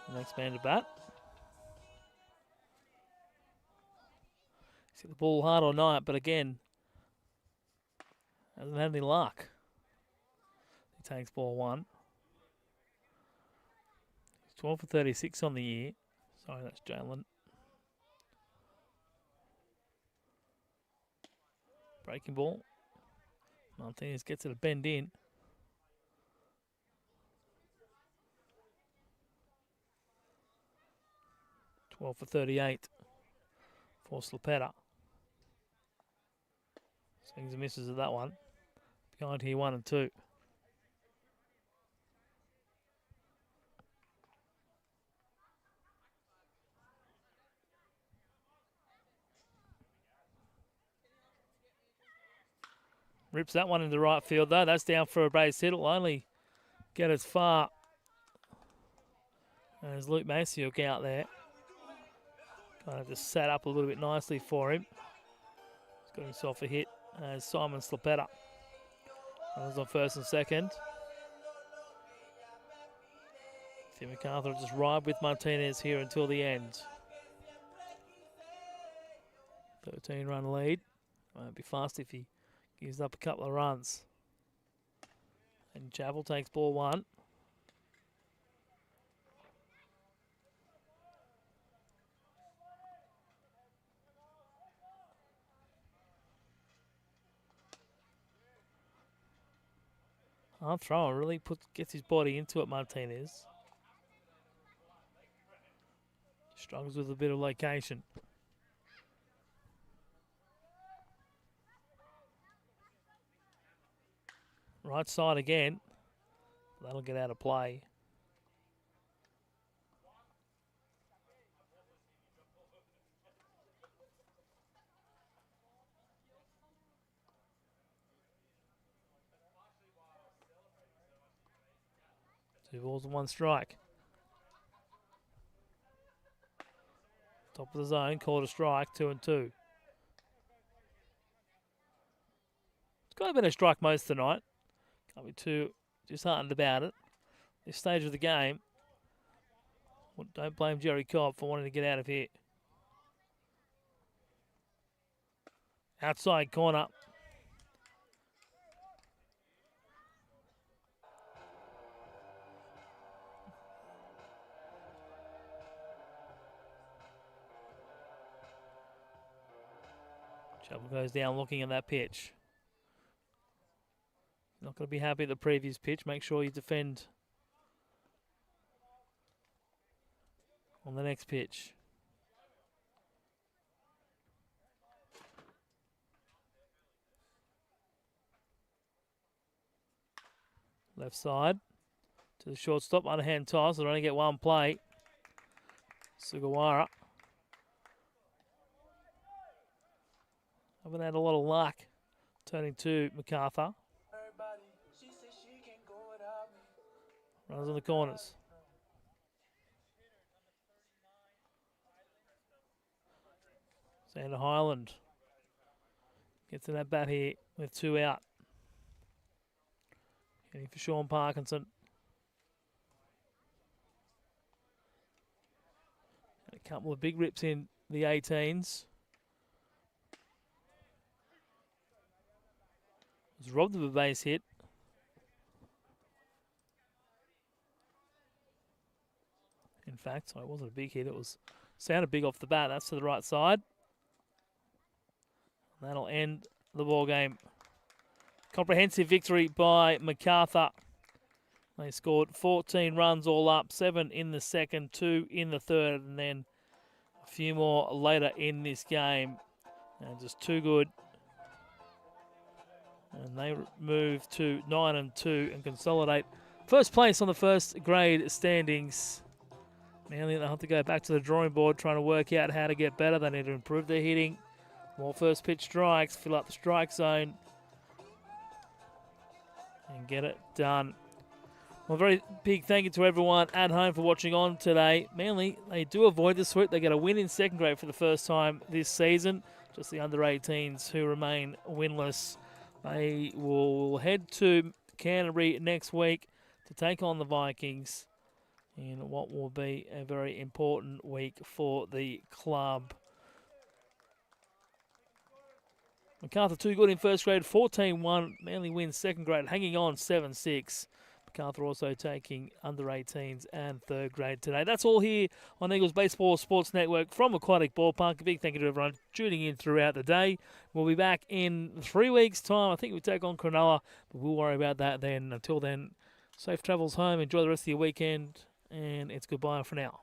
the next man to bat. He's hit the ball hard all night, but again, hasn't had any luck. He takes ball 1. He's 12 for 36 on the year. Sorry, that's Jalen. Breaking ball. Martinez gets it to bend in. 12 for 38 for Slipetta. Swings and misses at that one. Behind here, 1 and 2. Rips that one into right field, though. That's down for a base hit. It'll only get as far as Luke Masiuk out there. Kind of just sat up a little bit nicely for him. He's got himself a hit as Simon Slipetta. Runners on first and second. I think Macarthur will just ride with Martinez here until the end. 13-run lead. Won't be fast if he gives up a couple of runs. And Chapel takes ball 1. Hard throw, really gets his body into it, Martinez. Struggles with a bit of location. Right side again. That'll get out of play. Two balls and 1 strike. Top of the zone, called a strike, 2 and 2. It's got a bit of strike most tonight. Can't be too disheartened about it. This stage of the game, well, don't blame Jerry Cobb for wanting to get out of here. Outside corner. Chapel goes down looking at that pitch. Not going to be happy at the previous pitch. Make sure you defend on the next pitch. Left side to the shortstop. Underhand toss. They'll only get 1 play. Sugawara. Haven't had a lot of luck turning to Macarthur. Runners on the corners. Xander Highland gets in that bat here with 2 out. Heading for Sean Parkinson. And a couple of big rips in the 18s. Was robbed of a base hit. In fact, so it wasn't a big hit. It sounded big off the bat. That's to the right side. And that'll end the ball game. Comprehensive victory by Macarthur. They scored 14 runs all up, 7 in the second, 2 in the third, and then a few more later in this game. And just too good. And they move to 9 and 2 and consolidate first place on the first grade standings. Manly, they'll have to go back to the drawing board trying to work out how to get better. They need to improve their hitting. More first pitch strikes, fill up the strike zone, and get it done. Well, a very big thank you to everyone at home for watching on today. Manly, they do avoid the sweep. They get a win in second grade for the first time this season. Just the under-18s who remain winless. They will head to Canterbury next week to take on the Vikings in what will be a very important week for the club. Macarthur too good in first grade, 14-1. Manly wins second grade, hanging on 7-6. Macarthur also taking under-18s and third grade today. That's all here on Eagles Baseball Sports Network from Aquatic Ballpark. A big thank you to everyone tuning in throughout the day. We'll be back in 3 weeks' time. I think we take on Cronulla, but we'll worry about that then. Until then, safe travels home. Enjoy the rest of your weekend, and it's goodbye for now.